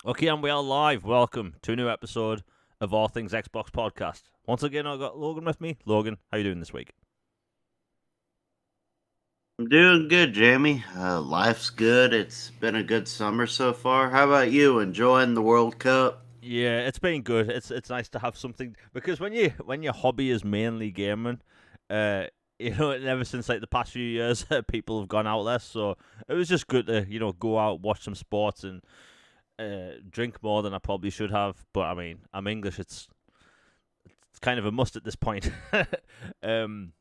Okay, and we are live. Welcome to a new episode of All Things Xbox Podcast. Once again, I've got Logan with me. Logan, how you doing this week? I'm doing good, Jamie. Life's good. It's been a good summer so far. How about you? Enjoying the World Cup? Yeah, it's been good. It's nice to have something because when your hobby is mainly gaming, uh, and ever since like the past few years, people have gone out less. So it was just good to go out, watch some sports, and drink more than I probably should have. But I mean, I'm English. It's kind of a must at this point. um,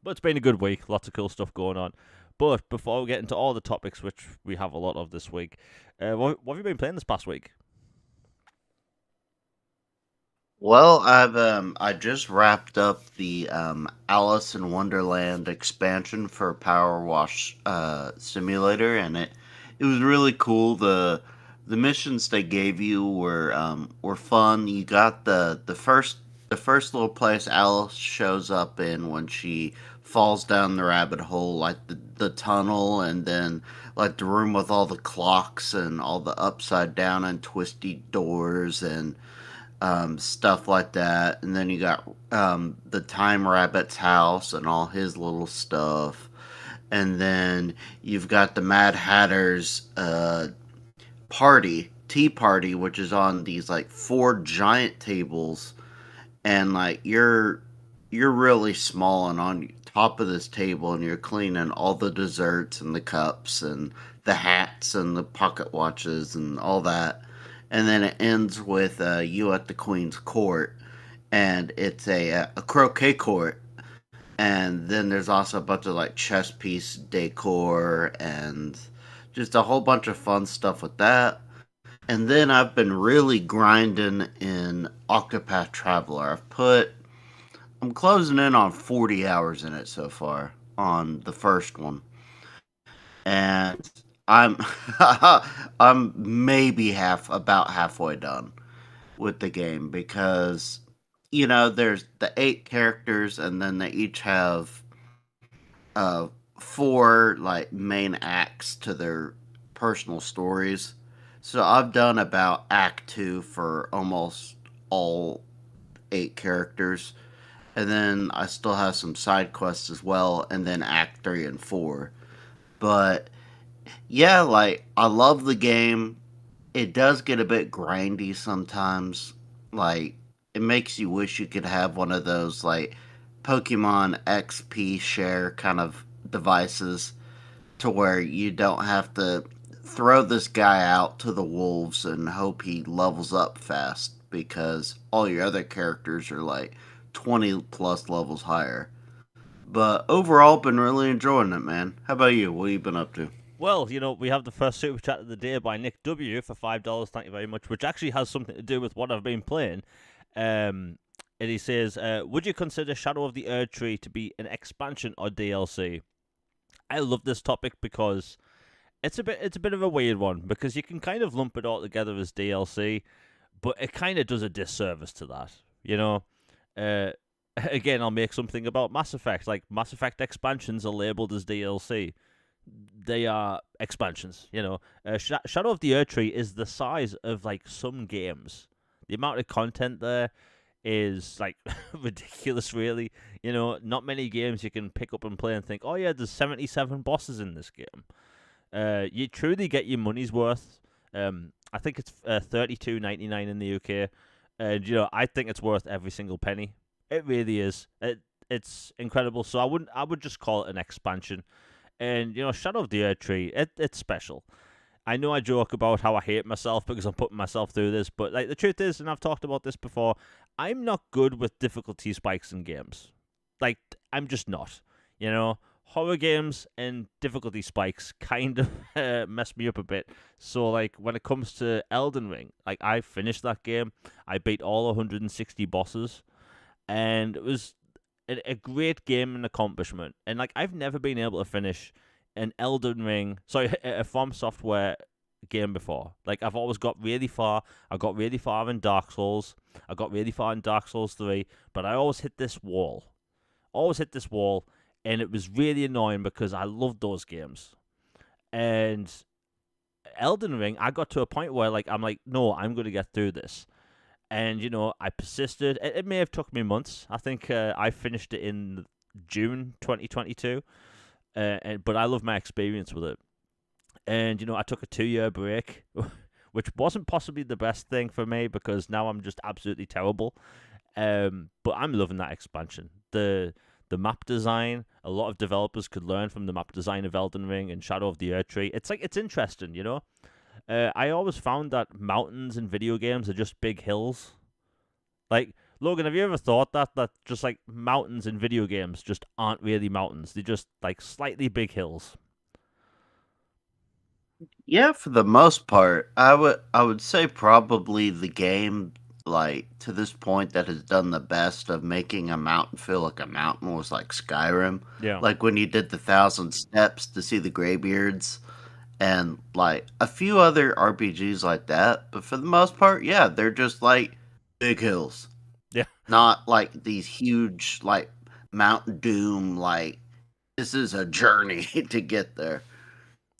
But it's been a good week. Lots of cool stuff going on. But before we get into all the topics, which we have a lot of this week, what have you been playing this past week? Well, I just wrapped up the Alice in Wonderland expansion for Power Wash Simulator, and it was really cool. The missions they gave you were fun. You got the first little place Alice shows up in when she falls down the rabbit hole, like the tunnel, and then like the room with all the clocks and all the upside down and twisty doors and stuff like that. And then you got the Time Rabbit's house and all his little stuff. And then you've got the Mad Hatter's tea party, which is on these like four giant tables. And like you're really small and on top of this table, and you're cleaning all the desserts and the cups and the hats and the pocket watches and all that. And then it ends with you at the queen's court, and it's a croquet court. And then there's also a bunch of like chess piece decor and just a whole bunch of fun stuff with that. And then I've been really grinding in Octopath Traveler. I'm closing in on 40 hours in it so far on the first one. And I'm I'm maybe about halfway done with the game because there's the 8 characters, and then they each have uh four like main acts to their personal stories. So I've done about act 2 for almost all 8 characters, and then I still have some side quests as well, and then act 3 and 4. But yeah, like I love the game. It does get a bit grindy sometimes. Like it makes you wish you could have one of those like Pokemon XP share kind of devices to where you don't have to throw this guy out to the wolves and hope he levels up fast because all your other characters are like 20 plus levels higher. But overall, been really enjoying it, man. How about you? What have you been up to? Well, we have the first super chat of the day by Nick W for $5. Thank you very much. Which actually has something to do with what I've been playing. And he says, "Would you consider Shadow of the Erdtree to be an expansion or DLC?" I love this topic because it's a bit of a weird one because you can kind of lump it all together as DLC, but it kind of does a disservice to that. You know, uh, again, I'll make something about Mass Effect. Like Mass Effect expansions are labeled as DLC. They are expansions. Shadow of the Erdtree is the size of like some games. The amount of content there is like ridiculous. Really, not many games you can pick up and play and think, oh yeah, there's 77 bosses in this game. You truly get your money's worth. I think it's 32.99 in the UK, and I think it's worth every single penny. It really is. It's incredible. So I would just call it an expansion. And Shadow of the Erdtree, it's special. I know I joke about how I hate myself because I'm putting myself through this, but like the truth is, and I've talked about this before, I'm not good with difficulty spikes in games. Like I'm just not. Horror games and difficulty spikes kind of mess me up a bit. So like when it comes to Elden Ring, like I finished that game, I beat all 160 bosses, and it was a great game and accomplishment. And like I've never been able to finish an Elden Ring, sorry, a From Software game before. Like I've always got really far. I got really far in Dark Souls. I got really far in Dark Souls 3, but I always hit this wall. Always hit this wall, and it was really annoying because I loved those games. And Elden Ring, I got to a point where like I'm like, no, I'm going to get through this. And I persisted. It may have took me months. I think I finished it in June 2022. But I love my experience with it. And I took a 2-year break, which wasn't possibly the best thing for me because now I'm just absolutely terrible. But I'm loving that expansion. The map design, a lot of developers could learn from the map design of Elden Ring and Shadow of the Erdtree. It's interesting. I always found that mountains in video games are just big hills. Like, Logan, have you ever thought that just like mountains in video games just aren't really mountains? They're just like slightly big hills. Yeah, for the most part, I would say probably the game like to this point that has done the best of making a mountain feel like a mountain was like Skyrim. Yeah. Like when you did the 1,000 steps to see the graybeards and like a few other RPGs like that. But for the most part, yeah, they're just like big hills. Yeah. Not like these huge like Mount Doom like this is a journey to get there.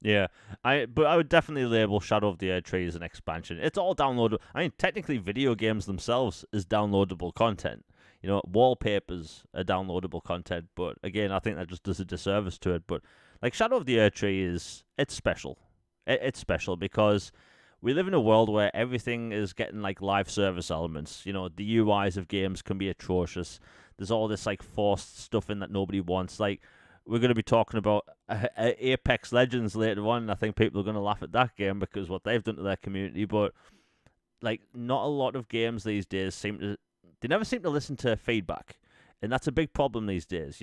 Yeah, but I would definitely label Shadow of the Erdtree as an expansion. It's all downloadable. I mean, technically, video games themselves is downloadable content. Wallpapers are downloadable content, but again, I think that just does a disservice to it. But like Shadow of the Erdtree it's special. It's special because we live in a world where everything is getting like live service elements. The UIs of games can be atrocious. There's all this like forced stuff in that nobody wants. Like we're going to be talking about Apex Legends later on, and I think people are going to laugh at that game because what they've done to their community. But like, not a lot of games these days they never seem to listen to feedback, and that's a big problem these days.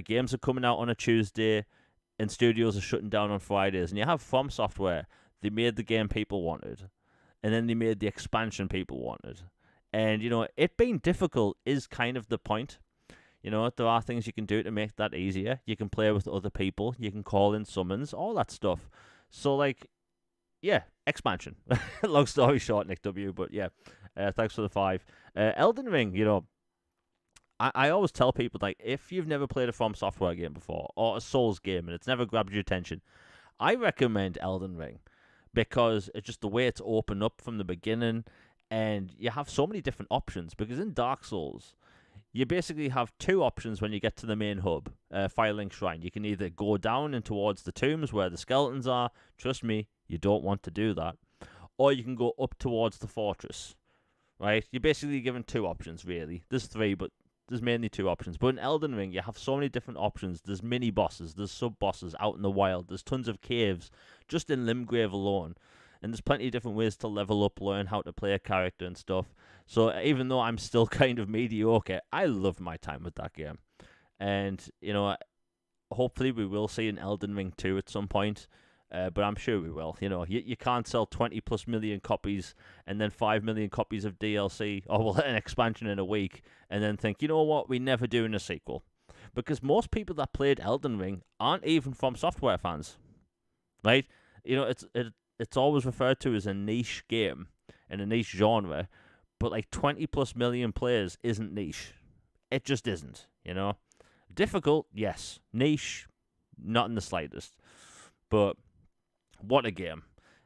Games are coming out on a Tuesday, and studios are shutting down on Fridays, and you have From Software. They made the game people wanted, and then they made the expansion people wanted, and it being difficult is kind of the point. There are things you can do to make that easier. You can play with other people. You can call in summons, all that stuff. So, like, yeah, expansion. Long story short, Nick W. But yeah, thanks for the 5. Elden Ring, I always tell people, like, if you've never played a From Software game before, or a Souls game, and it's never grabbed your attention, I recommend Elden Ring because it's just the way it's opened up from the beginning, and you have so many different options. Because in Dark Souls, you basically have 2 options when you get to the main hub, Firelink Shrine. You can either go down and towards the tombs where the skeletons are. Trust me, you don't want to do that. Or you can go up towards the fortress, right? You're basically given 2 options, really. There's 3, but there's mainly 2 options. But in Elden Ring, you have so many different options. There's mini-bosses, there's sub-bosses out in the wild. There's tons of caves just in Limgrave alone. And there's plenty of different ways to level up, learn how to play a character and stuff. So even though I'm still kind of mediocre, I love my time with that game. And, hopefully we will see an Elden Ring 2 at some point. But I'm sure we will. You can't sell 20 plus million copies and then 5 million copies of DLC or an expansion in a week and then think, you know what, we're never doing a sequel. Because most people that played Elden Ring aren't even From Software fans. Right? It's always referred to as a niche game and a niche genre, but like 20 plus million players isn't niche. It just isn't, Difficult, yes. Niche, not in the slightest. But what a game.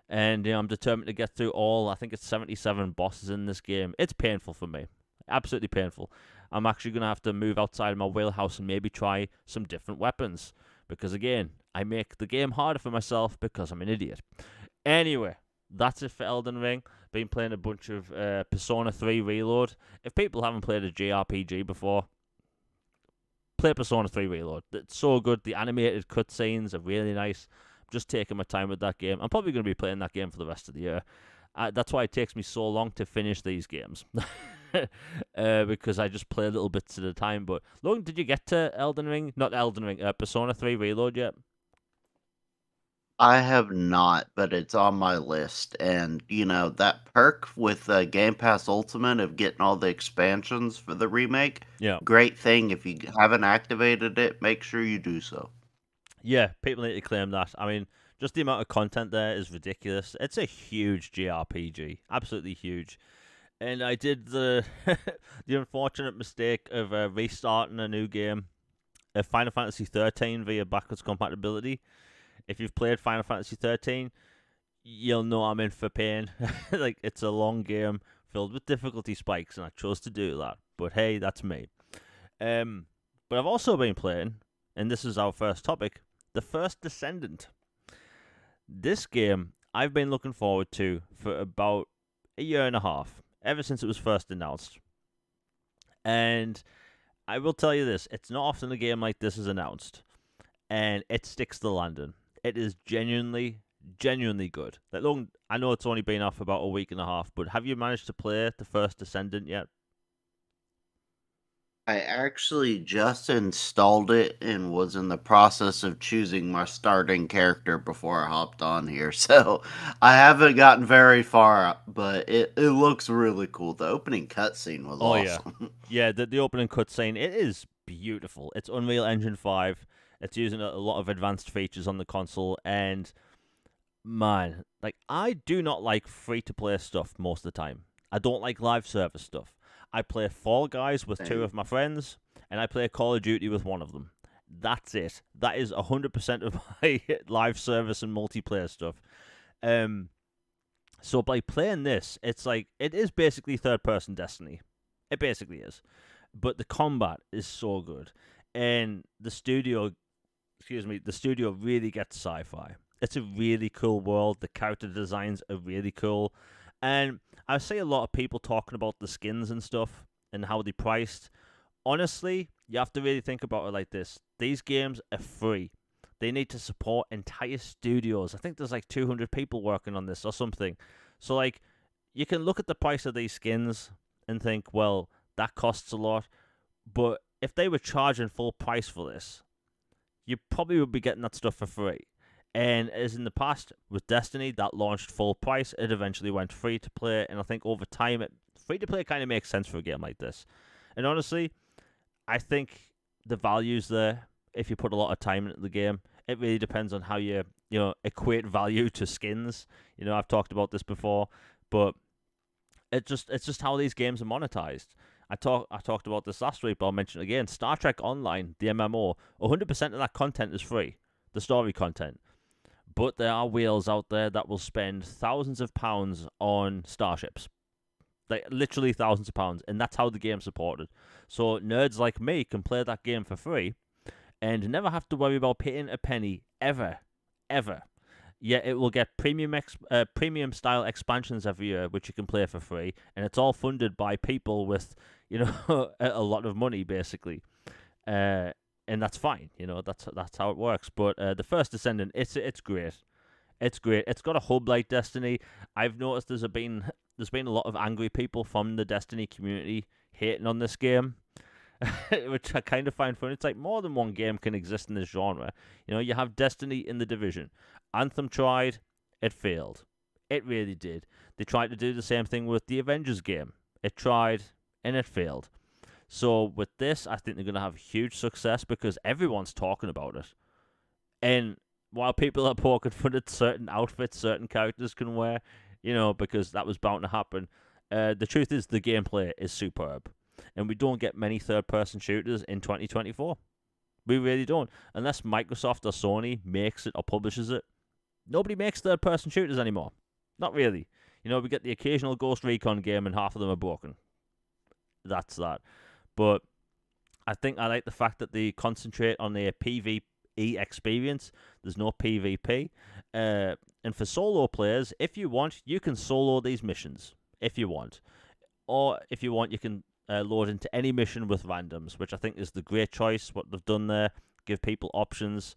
And I'm determined to get through I think it's 77 bosses in this game. It's painful for me. Absolutely painful. I'm actually going to have to move outside of my wheelhouse and maybe try some different weapons. Because again, I make the game harder for myself because I'm an idiot. Anyway, that's it for Elden Ring. Been playing a bunch of Persona 3 Reload. If people haven't played a JRPG before, play Persona 3 Reload. It's so good. The animated cutscenes are really nice. I'm just taking my time with that game. I'm probably going to be playing that game for the rest of the year. That's why it takes me so long to finish these games. Because I just play little bits at a time. But, Logan, did you get to Elden Ring? Not Elden Ring, Persona 3 Reload yet? I have not, but it's on my list. And, that perk with Game Pass Ultimate of getting all the expansions for the remake, Yeah. great thing. If you haven't activated it, make sure you do so. Yeah, people need to claim that. I mean, just the amount of content there is ridiculous. It's a huge JRPG. Absolutely huge. And I did the the unfortunate mistake of restarting a new game, Final Fantasy 13 via backwards compatibility. If you've played Final Fantasy 13, you'll know I'm in for pain. Like, it's a long game filled with difficulty spikes, and I chose to do that. But hey, that's me. Um, but I've also been playing, and this is our first topic, the first Descendant. This game I've been looking forward to for about a year and a half, ever since it was first announced. And I will tell you this, it's not often a game like this is announced, and it sticks the landing. It is genuinely good. Like, look, I know it's only been off about a week and a half, but have you managed to play the first Descendant yet? I actually just installed it and was in the process of choosing my starting character before I hopped on here. So I haven't gotten very far, but it looks really cool. The opening cutscene was Oh yeah, awesome. yeah. The opening cutscene, it is beautiful. It's Unreal Engine 5. It's using a lot of advanced features on the console, and man, like, I do not like free to play stuff most of the time. I don't like live service stuff. I play Fall Guys with two Same. of my friends, and I play Call of Duty with one of them. That's it. That is 100% of my live service and multiplayer stuff. Um, so by playing this, it's like it is basically third person Destiny. It basically is, but the combat is so good, and the studio really gets sci-fi. It's a really cool world. The character designs are really cool, and I see a lot of people talking about the skins and stuff and how they priced. Honestly, you have to really think about it like this: these games are free. They need to support entire studios. I think there's like 200 people working on this or something. So, like, you can look at the price of these skins and think, well, that costs a lot. But if they were charging full price for this, you probably would be getting that stuff for free. And as in the past with Destiny, that launched full price. It eventually went free to play, and I think over time, free to play kind of makes sense for a game like this. And honestly, I think the value's there if you put a lot of time into the game. It really depends on how you equate value to skins. I've talked about this before, but it's just how these games are monetized. I talked about this last week, but I'll mention it again. Star Trek Online, the MMO, 100% of that content is free, the story content. But there are whales out there that will spend thousands of pounds on starships, like literally thousands of pounds, and that's how the game's supported. So nerds like me can play that game for free and never have to worry about paying a penny ever. Yeah, it will get premium style expansions every year, which you can play for free, and it's all funded by people with, a lot of money basically, and that's fine. That's how it works. But the first Descendant, it's great. It's great. It's got a hub like Destiny. I've noticed there's been a lot of angry people from the Destiny community hating on this game, which I kind of find funny. It's like more than one game can exist in this genre. You have Destiny in the Division. Anthem tried, it failed. It really did. They tried to do the same thing with the Avengers game. It tried, and it failed. So with this, I think they're going to have huge success because everyone's talking about it. And while people are poking fun at certain outfits certain characters can wear, because that was bound to happen, the truth is the gameplay is superb. And we don't get many third-person shooters in 2024. We really don't. Unless Microsoft or Sony makes it or publishes it. Nobody makes third-person shooters anymore. Not really. We get the occasional Ghost Recon game and half of them are broken. That's that. But I think I like the fact that they concentrate on the PvE experience. There's no PvP. And for solo players, if you want, you can solo these missions. If you want. Or if you want, you can load into any mission with randoms, which I think is the great choice, what they've done there. Give people options.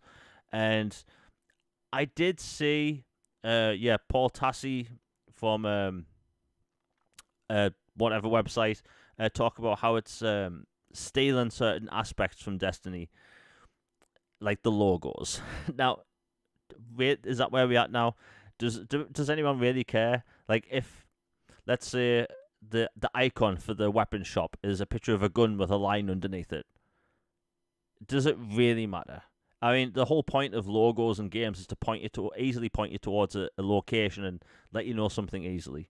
And I did see, Paul Tassi from whatever website talk about how it's stealing certain aspects from Destiny, like the logos. Now, is that where we're at now? Does anyone really care? Like, if, let's say, the icon for the weapon shop is a picture of a gun with a line underneath it, does it really matter? I mean, the whole point of logos and games is to easily point you towards a location and let you know something easily.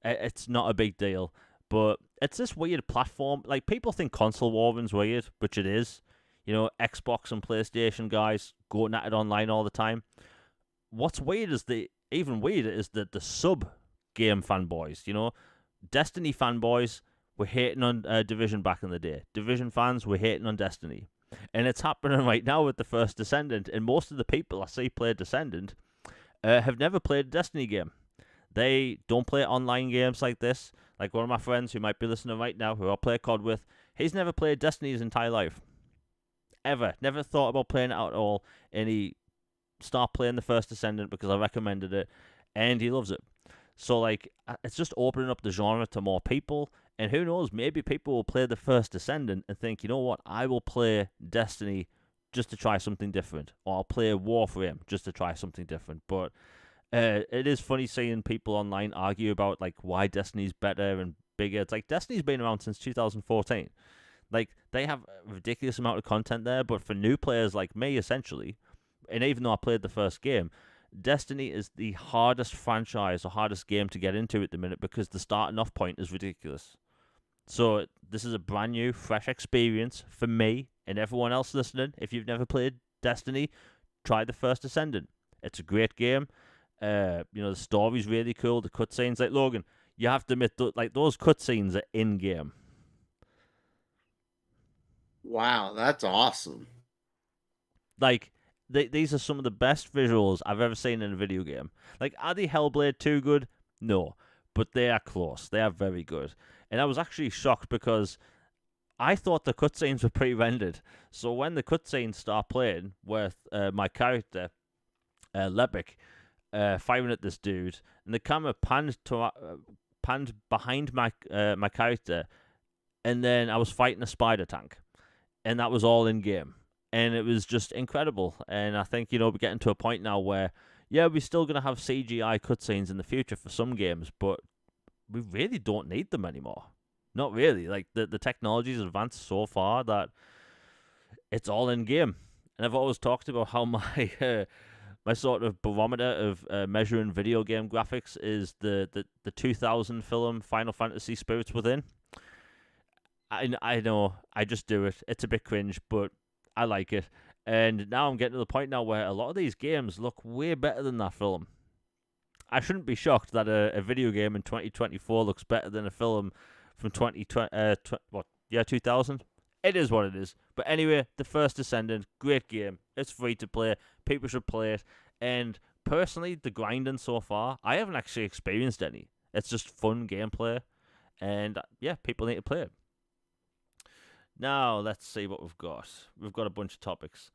It's not a big deal, but it's this weird platform. Like, people think console warring's weird, which it is. Xbox and PlayStation guys going at it online all the time. What's weird is even weirder is that the sub game fanboys, Destiny fanboys were hating on Division back in the day. Division fans were hating on Destiny. And it's happening right now with the first Descendant. And most of the people I see play Descendant have never played a Destiny game. They don't play online games like this. Like one of my friends who might be listening right now, who I play COD with, he's never played Destiny his entire life. Ever. Never thought about playing it out at all. And he started playing the first Descendant because I recommended it. And he loves it. So, like, it's just opening up the genre to more people. And who knows, maybe people will play the first Descendant and think, you know what, I will play Destiny just to try something different. Or I'll play Warframe just to try something different. But it is funny seeing people online argue about, like, why Destiny's better and bigger. It's like, Destiny's been around since 2014. Like, they have a ridiculous amount of content there, but for new players like me, essentially, and even though I played the first game, Destiny is the hardest franchise or hardest game to get into at the minute because the starting off point is ridiculous. So this is a brand new, fresh experience for me and everyone else listening. If you've never played Destiny, try the first Descendant. It's a great game. The story's really cool. The cutscenes, like Logan, you have to admit, like those cutscenes are in game. Wow, that's awesome. Like, these are some of the best visuals I've ever seen in a video game. Like, are the Hellblade 2 good? No. But they are close. They are very good. And I was actually shocked because I thought the cutscenes were pre-rendered. So when the cutscenes start playing with my character, Lepic, firing at this dude, and the camera panned behind my character, and then I was fighting a spider tank. And that was all in game. And it was just incredible. And I think, we're getting to a point now where, yeah, we're still going to have CGI cutscenes in the future for some games, but we really don't need them anymore. Not really. Like, the technology's advanced so far that it's all in game. And I've always talked about how my sort of barometer of measuring video game graphics is the 2000 film Final Fantasy Spirits Within. I know, I just do it. It's a bit cringe, but I like it. And now I'm getting to the point now where a lot of these games look way better than that film. I shouldn't be shocked that a video game in 2024 looks better than a film from 2000? It is what it is. But anyway, the first Descendant, great game. It's free to play. People should play it. And personally, the grinding so far, I haven't actually experienced any. It's just fun gameplay. And yeah, people need to play it. Now, let's see what we've got. We've got a bunch of topics.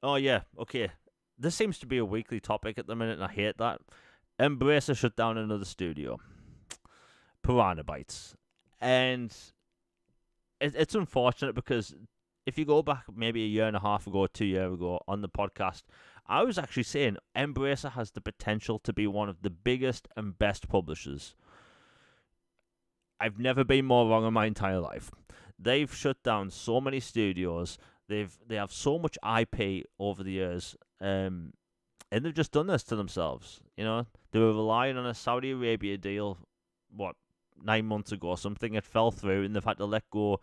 Oh, yeah, okay. This seems to be a weekly topic at the minute, and I hate that. Embracer shut down another studio. Piranha Bytes. And it's unfortunate because if you go back maybe a year and a half ago, 2 years ago on the podcast, I was actually saying Embracer has the potential to be one of the biggest and best publishers. I've never been more wrong in my entire life. They've shut down so many studios. They have so much IP over the years, and they've just done this to themselves. They were relying on a Saudi Arabia deal, 9 months ago or something. It fell through, and they've had to let go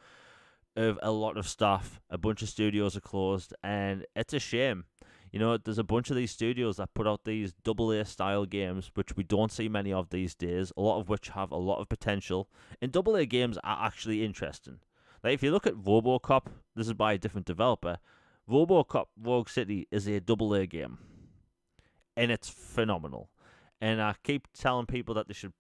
of a lot of staff. A bunch of studios are closed, and it's a shame. There's a bunch of these studios that put out these AA style games, which we don't see many of these days, a lot of which have a lot of potential. And AA games are actually interesting. Like, if you look at RoboCop, this is by a different developer. RoboCop Rogue City is a AA game. And it's phenomenal. And I keep telling people that they should,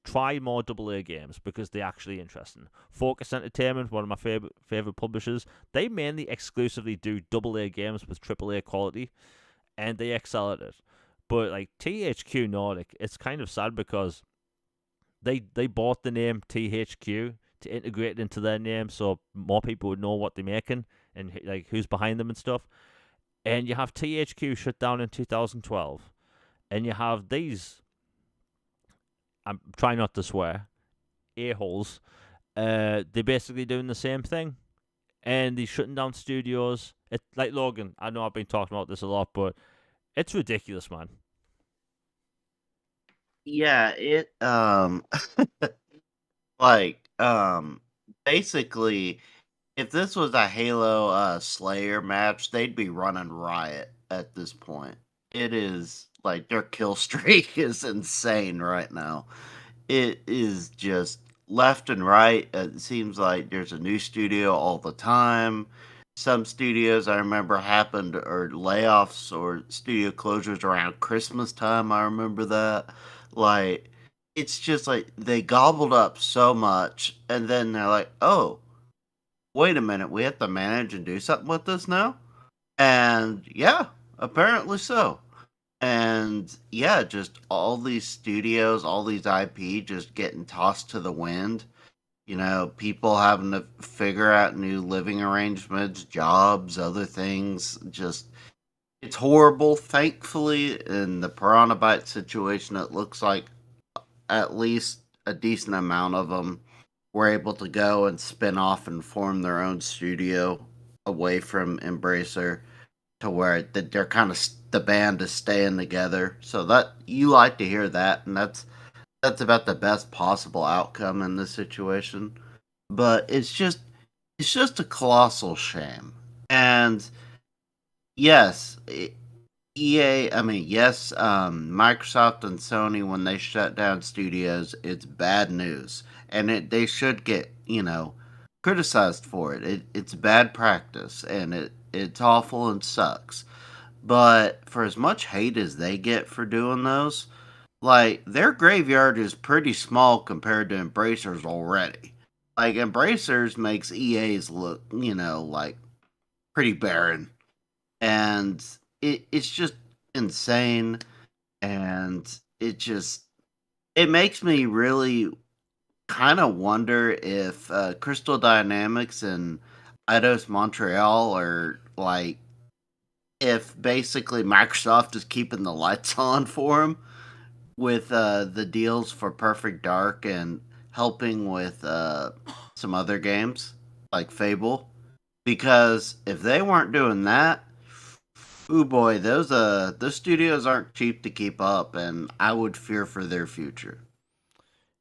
try more AA games because they're actually interesting. Focus Entertainment, one of my favorite publishers, they mainly exclusively do AA games with AAA quality, and they excel at it. But like THQ Nordic, it's kind of sad because they bought the name THQ to integrate it into their name so more people would know what they're making and like who's behind them and stuff. And you have THQ shut down in 2012, and you have these, I'm trying not to swear, a-holes. They're basically doing the same thing, and they're shutting down studios. It's like, Logan, I know I've been talking about this a lot, but it's ridiculous, man. Yeah, it like basically if this was a Halo Slayer match, they'd be running riot at this point. It is Like their kill streak is insane right now. It is just left and right. It seems like there's a new studio all the time. Some studios I remember happened or layoffs or studio closures around Christmas time. I remember that. Like it's just like they gobbled up so much and then they're like, "Oh, wait a minute, we have to manage and do something with this now?" And yeah, apparently so. And yeah, just all these studios, all these IP just getting tossed to the wind. People having to figure out new living arrangements, jobs, other things. Just, it's horrible. Thankfully, in the Piranha Bytes situation, it looks like at least a decent amount of them were able to go and spin off and form their own studio away from Embracer to where they're kind of the band is staying together. So that you like to hear that, and that's about the best possible outcome in this situation. But it's just a colossal shame. And yes, EA. I mean, yes, Microsoft and Sony when they shut down studios, it's bad news, and they should get criticized for it. It's bad practice, and it's awful and sucks. But for as much hate as they get for doing those, like their graveyard is pretty small compared to Embracer's already. Like Embracer's makes EA's look, like pretty barren, and it's just insane, and it makes me really kind of wonder if Crystal Dynamics and Eidos Montreal are like if basically Microsoft is keeping the lights on for them with the deals for Perfect Dark and helping with some other games like Fable. Because if they weren't doing that, ooh boy, those studios aren't cheap to keep up, and I would fear for their future.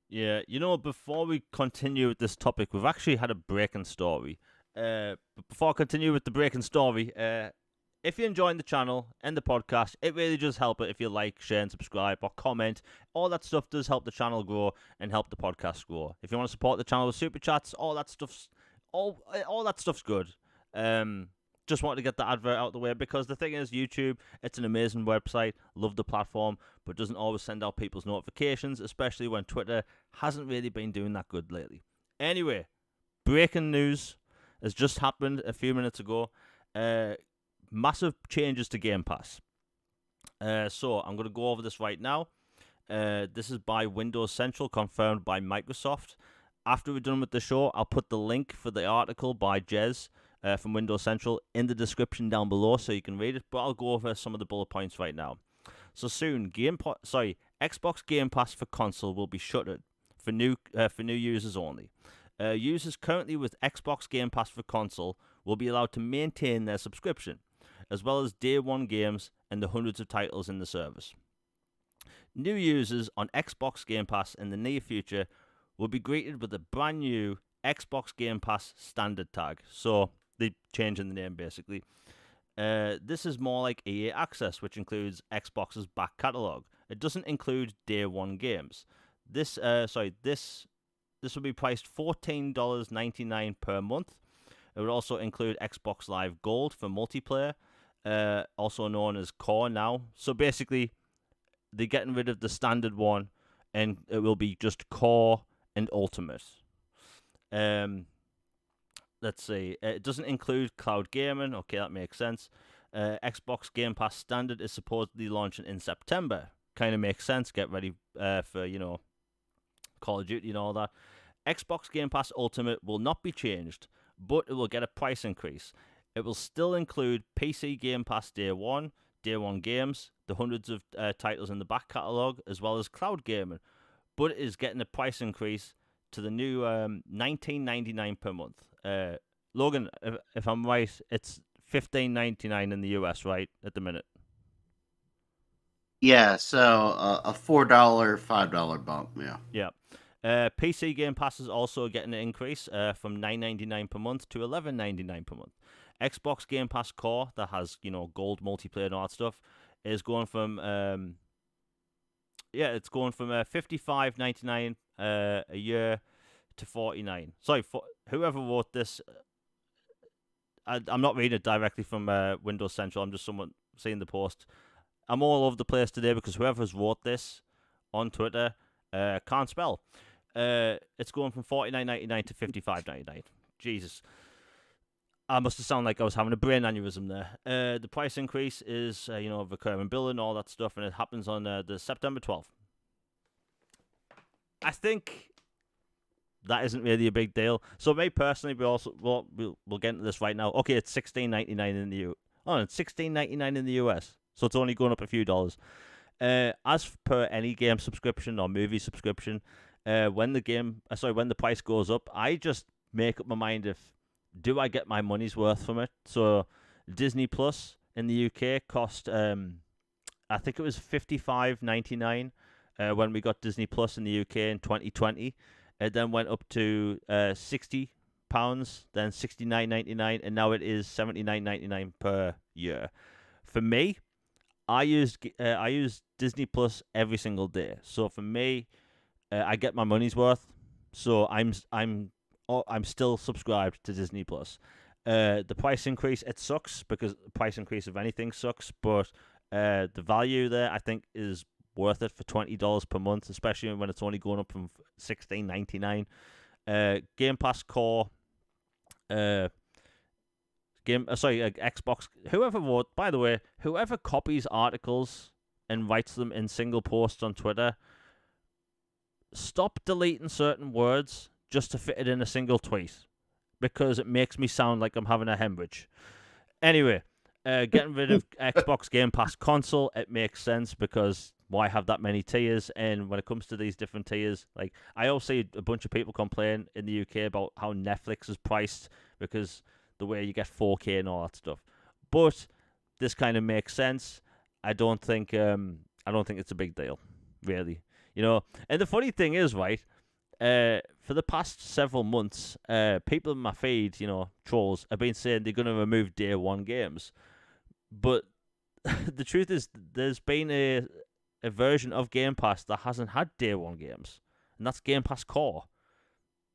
Yeah, before we continue with this topic, we've actually had a breaking story. But before I continue with the breaking story, if you're enjoying the channel and the podcast, it really does help it if you like, share, and subscribe or comment. All that stuff does help the channel grow and help the podcast grow. If you want to support the channel with super chats, all that stuff's good. Just wanted to get the advert out the way because the thing is, YouTube, it's an amazing website, love the platform, but doesn't always send out people's notifications, especially when Twitter hasn't really been doing that good lately. Anyway, breaking news has just happened a few minutes ago. Massive changes to Game Pass. So I'm going to go over this right now. This is by Windows Central, confirmed by Microsoft. After we're done with the show, I'll put the link for the article by Jez from Windows Central in the description down below so you can read it, but I'll go over some of the bullet points right now. So soon, Xbox Game Pass for console will be shuttered for new users only. Users currently with Xbox Game Pass for console will be allowed to maintain their subscription, as well as day one games and the hundreds of titles in the service. New users on Xbox Game Pass in the near future will be greeted with a brand new Xbox Game Pass standard tag. So they're changing the name basically. This is more like EA Access, which includes Xbox's back catalogue. It doesn't include day one games. This will be priced $14.99 per month. It would also include Xbox Live Gold for multiplayer, also known as Core now. So basically, they're getting rid of the standard one, and it will be just Core and Ultimate. Let's see. It doesn't include cloud gaming. Okay, that makes sense. Xbox Game Pass Standard is supposedly launching in September. Kind of makes sense. Get ready for, Call of Duty and all that. Xbox Game Pass Ultimate will not be changed, but it will get a price increase. It will still include PC Game Pass Day 1 games, the hundreds of titles in the back catalogue, as well as cloud gaming, but it is getting a price increase to the new $19.99 per month. Logan, if I'm right, it's $15.99 in the US, right, at the minute? Yeah, so a $4, $5 bump. Yeah. Yeah. PC Game Pass is also getting an increase from $9.99 per month to $11.99 per month. Xbox Game Pass Core, that has, gold multiplayer and all that stuff, is going from it's going from $55.99 a year to $49. Sorry, for whoever wrote this, I'm not reading it directly from Windows Central. I'm just someone seeing the post. I'm all over the place today because whoever's wrote this on Twitter can't spell. It's going from $49.99 to $55.99. Jesus. I must have sounded like I was having a brain aneurysm there. The price increase is, recurring billing, all that stuff, and it happens on the September 12th. I think that isn't really a big deal. So me personally, we'll get into this right now. Okay, it's $16.99 in the it's $16.99 in the US, so it's only going up a few dollars. As per any game subscription or movie subscription, when the price goes up, I just make up my mind if do I get my money's worth from it. So Disney Plus in the UK cost I think it was $55.99 when we got Disney Plus in the UK in 2020. It then went up to £60, then $69.99, and now it is $79.99 per year. For me, I use Disney Plus every single day. So for me, I get my money's worth. So I'm still subscribed to Disney Plus. The price increase, it sucks because the price increase of anything sucks, but the value there I think is worth it for $20 per month, especially when it's only going up from $16.99. Game Pass Core, Xbox. Whoever copies articles and writes them in single posts on Twitter, stop deleting certain words just to fit it in a single tweet, because it makes me sound like I'm having a hemorrhage. Anyway, getting rid of Xbox Game Pass console, it makes sense because why have that many tiers? And when it comes to these different tiers, like I also see a bunch of people complain in the UK about how Netflix is priced because the way you get 4K and all that stuff. But this kind of makes sense. I don't think it's a big deal, really. And the funny thing is, right, for the past several months, people in my feed, trolls, have been saying they're going to remove Day 1 games. But the truth is, there's been a version of Game Pass that hasn't had Day 1 games, and that's Game Pass Core.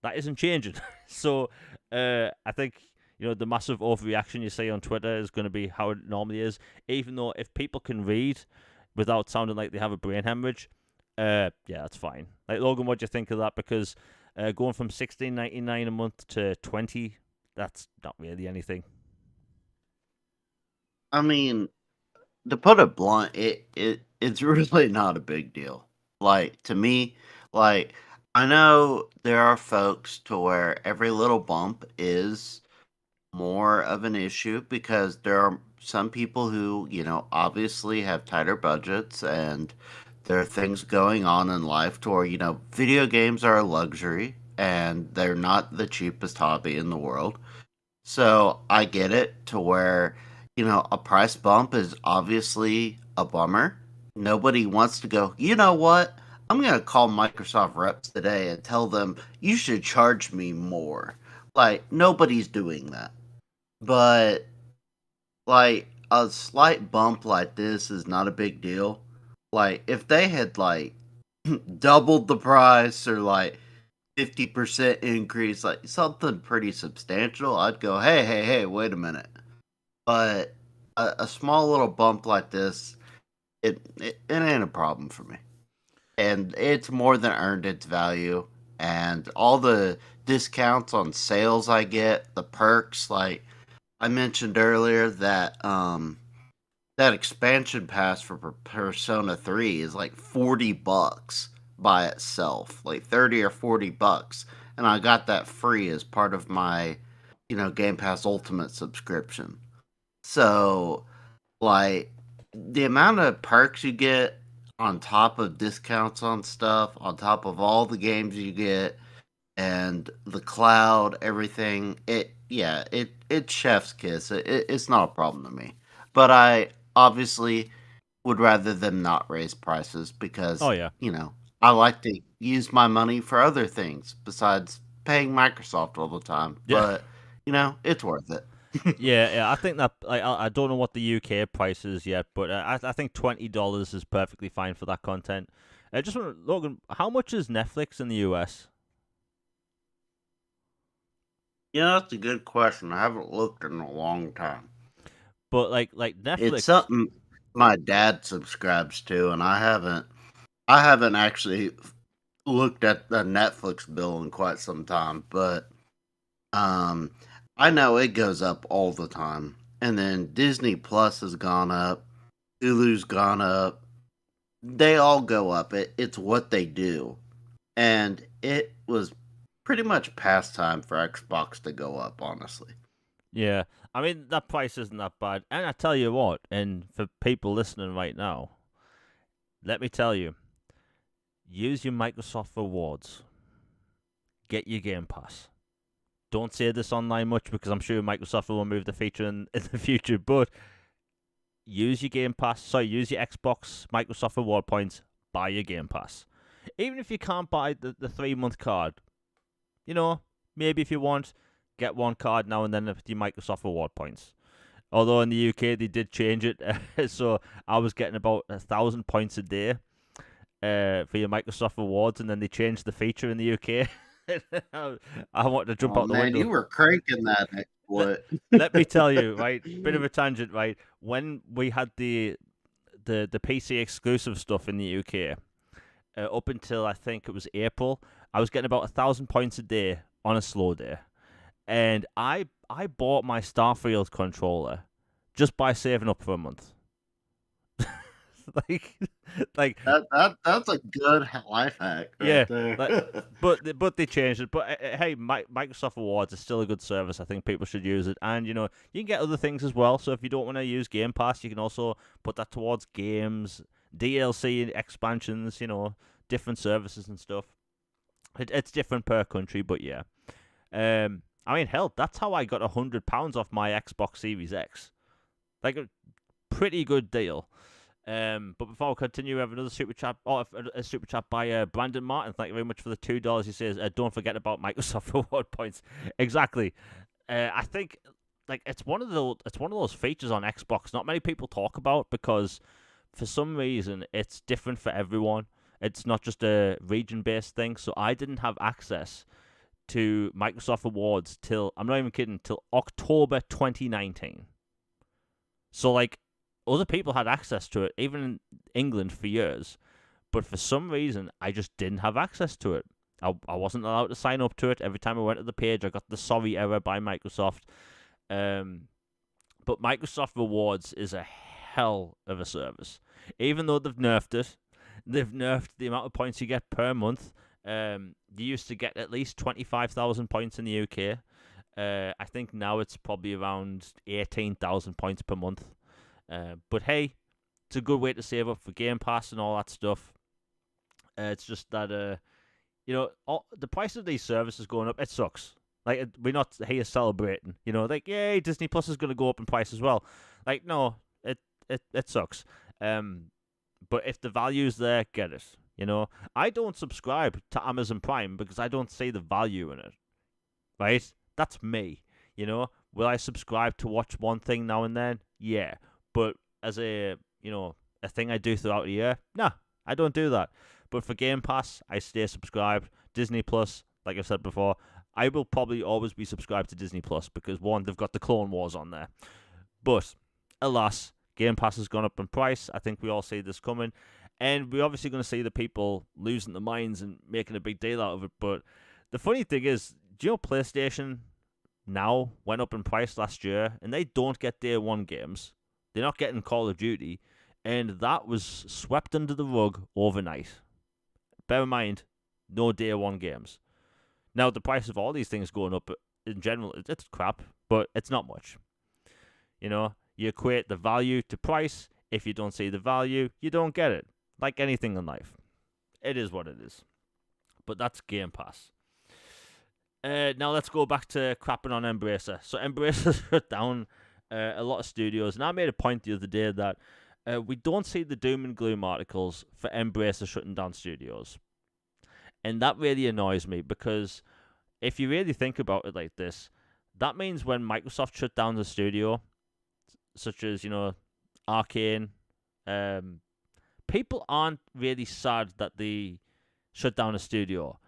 That isn't changing. So I think, the massive overreaction you see on Twitter is going to be how it normally is, even though if people can read without sounding like they have a brain hemorrhage, that's fine. Like, Logan, what do you think of that? Because going from $16.99 a month to $20, that's not really anything. I mean, to put it blunt, it's really not a big deal. Like, to me, like, I know there are folks to where every little bump is more of an issue because there are some people who, obviously have tighter budgets and there are things going on in life to where, video games are a luxury and they're not the cheapest hobby in the world. So I get it to where, a price bump is obviously a bummer. Nobody wants to go, you know what? I'm going to call Microsoft reps today and tell them you should charge me more. Like, nobody's doing that. But, like, a slight bump like this is not a big deal. Like, if they had, like, doubled the price or, like, 50% increase, like, something pretty substantial, I'd go, hey, wait a minute. But a small little bump like this, it ain't a problem for me. And it's more than earned its value. And all the discounts on sales I get, the perks, like I mentioned earlier, that that expansion pass for Persona 3 is like $40 by itself, like 30 or $40, and I got that free as part of my, Game Pass Ultimate subscription. So, like, the amount of perks you get on top of discounts on stuff, on top of all the games you get, and the cloud, everything, it's chef's kiss. It's not a problem to me. But I obviously would rather them not raise prices because, I like to use my money for other things besides paying Microsoft all the time. Yeah. But, it's worth it. Yeah. I think that I don't know what the UK price is yet, but I think $20 is perfectly fine for that content. I just want Logan, how much is Netflix in the US? Yeah, that's a good question. I haven't looked in a long time. But like It's Netflix, something my dad subscribes to, and I haven't actually looked at the Netflix bill in quite some time, but um, I know it goes up all the time. And then Disney Plus has gone up, Hulu's gone up. They all go up. It's what they do, and it was pretty much past time for Xbox to go up. Honestly, yeah. I mean that price isn't that bad. And I tell you what, and for people listening right now, let me tell you, use your Microsoft rewards. Get your Game Pass. Don't say this online much because I'm sure Microsoft will remove the feature in the future, but use your Game Pass. Sorry, use your Xbox Microsoft reward points. Buy your Game Pass. Even if you can't buy the 3 month card, you know, maybe if you want, get one card now and then with your Microsoft reward points. Although in the UK they did change it, so I was getting about 1,000 points a day for your Microsoft rewards, and then they changed the feature in the UK. I wanted to jump oh out the man, window. you were cranking that Let, exploit. let me tell you, right? Bit of a tangent, right? When we had the PC exclusive stuff in the UK, up until I think it was April, I was getting about 1,000 points a day on a slow day, and I bought my Starfield controller just by saving up for a month. like, like That's a good life hack right yeah, like, there. but they changed it. But hey, Microsoft Rewards is still a good service. I think people should use it, and you know you can get other things as well. So if you don't want to use Game Pass, you can also put that towards games, DLC expansions. You know, different services and stuff. It's different per country, but yeah. I mean, hell, that's how I got £100 off my Xbox Series X. Like a pretty good deal. But before we continue, we have another super chat. Oh, a super chat by Brandon Martin. Thank you very much for the $2. He says, "Don't forget about Microsoft reward points." Exactly. I think like it's one of those features on Xbox not many people talk about because for some reason it's different for everyone. It's not just a region-based thing. So I didn't have access to Microsoft Rewards till I'm not even kidding till October 2019. So like other people had access to it, even in England for years, but for some reason I just didn't have access to it. I wasn't allowed to sign up to it. Every time I went to the page, I got the sorry error by Microsoft. But Microsoft Rewards is a hell of a service. Even though they've nerfed it, they've nerfed the amount of points you get per month. You used to get at least 25,000 points in the UK. I think now it's probably around 18,000 points per month. But hey, it's a good way to save up for Game Pass and all that stuff. It's just that you know, the price of these services going up. It sucks. Like we're not here celebrating. You know, like yay, Disney Plus is going to go up in price as well. Like no, it sucks. But if the value's there, get it. You know, I don't subscribe to Amazon Prime because I don't see the value in it. Right? That's me. You know, will I subscribe to watch one thing now and then? Yeah, but as a a thing I do throughout the year, nah, I don't do that. But for Game Pass, I stay subscribed. Disney Plus, like I've said before, I will probably always be subscribed to Disney Plus because one, they've got the Clone Wars on there. But alas, Game Pass has gone up in price. I think we all see this coming. And we're obviously going to see the people losing their minds and making a big deal out of it. But the funny thing is, do you know PlayStation now went up in price last year and they don't get day one games? They're not getting Call of Duty. And that was swept under the rug overnight. Bear in mind, no day one games. Now, the price of all these things going up in general, it's crap, but it's not much. You know, you equate the value to price. If you don't see the value, you don't get it. Like anything in life. It is what it is. But that's Game Pass. Now let's go back to crapping on Embracer. So Embracer shut down a lot of studios, and I made a point the other day that we don't see the doom and gloom articles for Embracer shutting down studios. And that really annoys me because if you really think about it like this, that means when Microsoft shut down the studio, such as Arcane, people aren't really sad that they shut down a studio.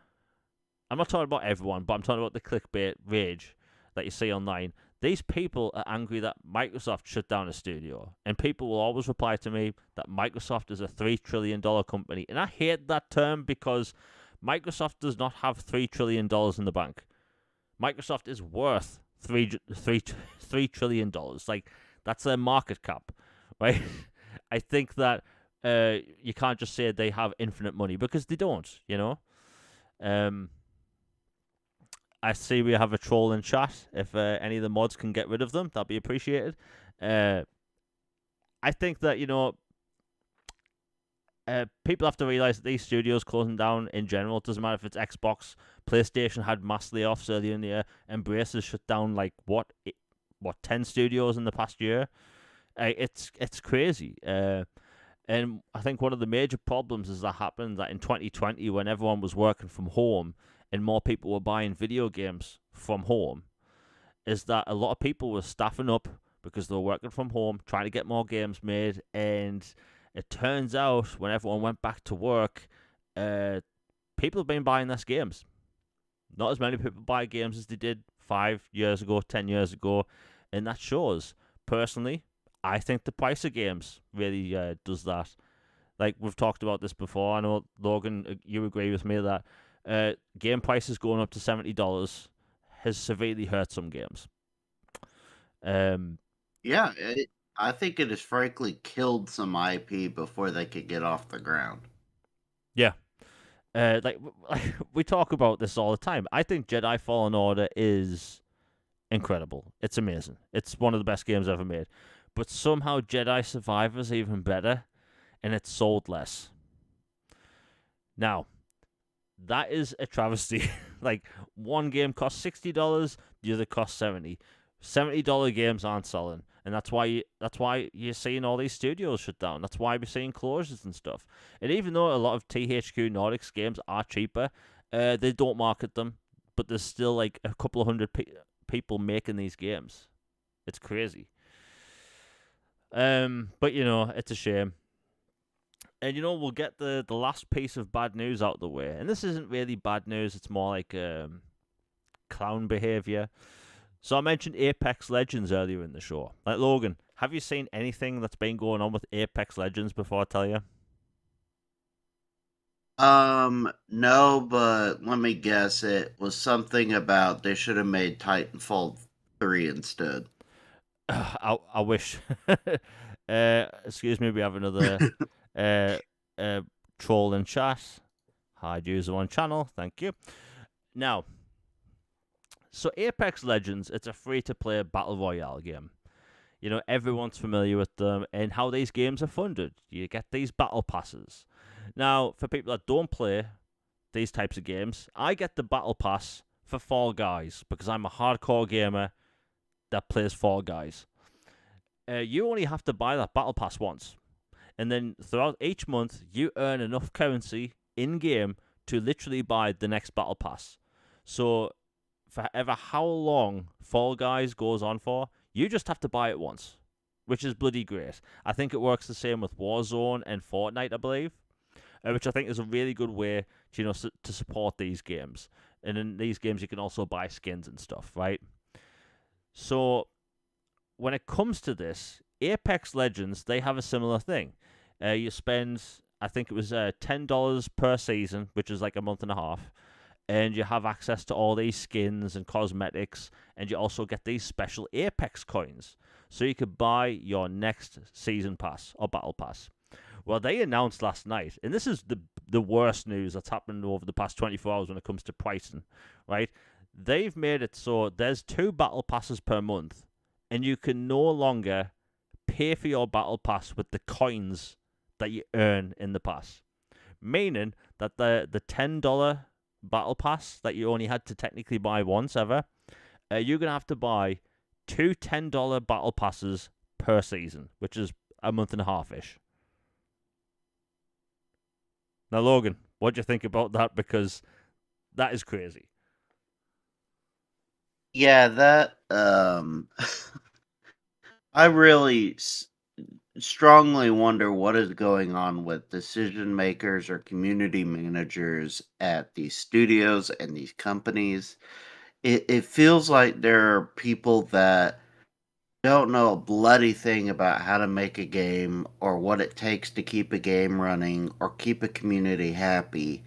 I'm not talking about everyone, but I'm talking about the clickbait rage that you see online. These people are angry that Microsoft shut down a studio, and people will always reply to me that Microsoft is a $3 trillion company, and I hate that term because Microsoft does not have $3 trillion in the bank. Microsoft is worth $3 trillion. Like, that's their market cap, right? I think that you can't just say they have infinite money because they don't, I see we have a troll in chat. If any of the mods can get rid of them, that'd be appreciated. I think that, people have to realize that these studios closing down in general, it doesn't matter if it's Xbox, PlayStation had mass layoffs earlier in the year, Embrace has shut down 10 studios in the past year. It's crazy. And I think one of the major problems is that happened that in 2020 when everyone was working from home and more people were buying video games from home, is that a lot of people were staffing up because they were working from home, trying to get more games made, and it turns out when everyone went back to work, people have been buying less games. Not as many people buy games as they did 5 years ago, 10 years ago, and that shows. Personally, I think the price of games really does that. Like, we've talked about this before. I know, Logan, you agree with me that game prices going up to $70 has severely hurt some games. Yeah, I think it has frankly killed some IP before they could get off the ground. Yeah. Like we talk about this all the time. I think Jedi Fallen Order is incredible. It's amazing. It's one of the best games ever made. But somehow Jedi Survivor's even better, and it's sold less. Now, that is a travesty. Like, one game costs $60, the other costs $70. $70 games aren't selling, and that's why you're seeing all these studios shut down. That's why we're seeing closures and stuff. And even though a lot of THQ Nordics games are cheaper, they don't market them, but there's still like a couple of hundred people making these games. It's crazy. But it's a shame. And we'll get the last piece of bad news out of the way. And this isn't really bad news, it's more like clown behavior. So I mentioned Apex Legends earlier in the show. Like, Logan, have you seen anything that's been going on with Apex Legends before I tell you? No, but let me guess. It was something about they should have made Titanfall 3 instead. I wish. Excuse me, we have another troll in chat. Hide user on channel, thank you. Now, so Apex Legends, it's a free-to-play battle royale game. Everyone's familiar with them and how these games are funded. You get these battle passes. Now, for people that don't play these types of games, I get the battle pass for Fall Guys because I'm a hardcore gamer that plays Fall Guys. You only have to buy that battle pass once. And then throughout each month, you earn enough currency in-game to literally buy the next battle pass. So, forever how long Fall Guys goes on for, you just have to buy it once, which is bloody great. I think it works the same with Warzone and Fortnite, I believe, which I think is a really good way to support these games. And in these games, you can also buy skins and stuff, right? So, when it comes to this, Apex Legends, they have a similar thing. You spend, I think it was $10 per season, which is like a month and a half, and you have access to all these skins and cosmetics, and you also get these special Apex coins, so you could buy your next season pass or battle pass. Well, they announced last night, and this is the worst news that's happened over the past 24 hours when it comes to pricing, right? They've made it so there's 2 battle passes per month, and you can no longer pay for your battle pass with the coins that you earn in the pass. Meaning that the $10 battle pass that you only had to technically buy once ever, you're going to have to buy 2 $10 battle passes per season, which is a month and a half-ish. Now, Logan, what do you think about that? Because that is crazy. Yeah, that I really strongly wonder what is going on with decision makers or community managers at these studios and these companies. It feels like there are people that don't know a bloody thing about how to make a game or what it takes to keep a game running or keep a community happy,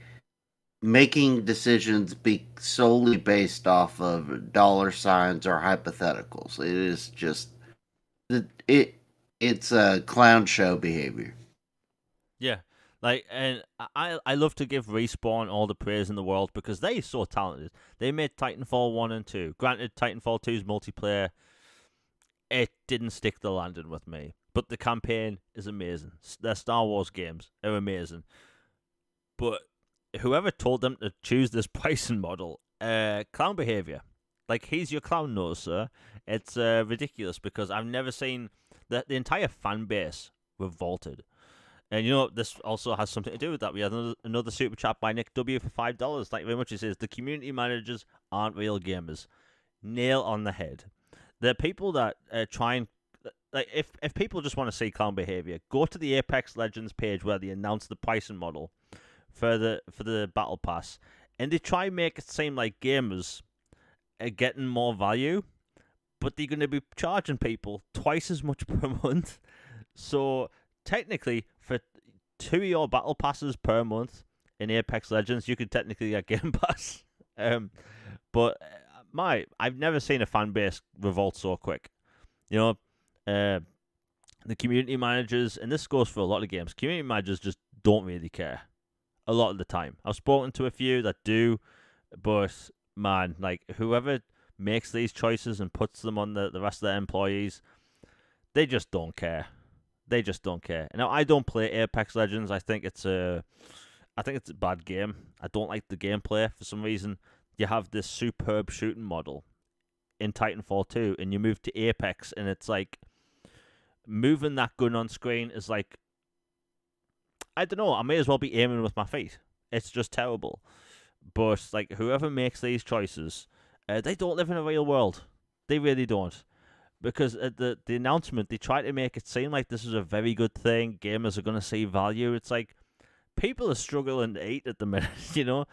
making decisions be solely based off of dollar signs or hypotheticals. It is just it it's a clown show behavior. Yeah. Like, and I love to give Respawn all the praise in the world because they're so talented. They made Titanfall 1 and 2. Granted, Titanfall 2's multiplayer, it didn't stick the landing with me. But the campaign is amazing. Their Star Wars games are amazing. But whoever told them to choose this pricing model, clown behavior. Like, he's your clown nose, sir. It's ridiculous because I've never seen the entire fan base revolted. And you know, this also has something to do with that. We had another super chat by Nick W for $5. Thank you very much. He says the community managers aren't real gamers. Nail on the head. The people that try and like, if people just want to see clown behavior, go to the Apex Legends page where they announce the pricing model for the battle pass, and they try and make it seem like gamers are getting more value, but they're going to be charging people twice as much per month. So technically, for 2 of your battle passes per month in Apex Legends, you could technically get Game Pass. But I've never seen a fan base revolt so quick. You know, the community managers, and this goes for a lot of games. Community managers just don't really care a lot of the time. I've spoken to a few that do, but man, like whoever makes these choices and puts them on the rest of their employees, they just don't care. They just don't care. Now I don't play Apex Legends. I think it's a bad game. I don't like the gameplay for some reason. You have this superb shooting model in Titanfall 2, and you move to Apex, and it's like moving that gun on screen is like, I don't know. I may as well be aiming with my feet. It's just terrible. But like whoever makes these choices, they don't live in a real world. They really don't. Because at the announcement, they try to make it seem like this is a very good thing. Gamers are going to see value. It's like people are struggling to eat at the minute. You know,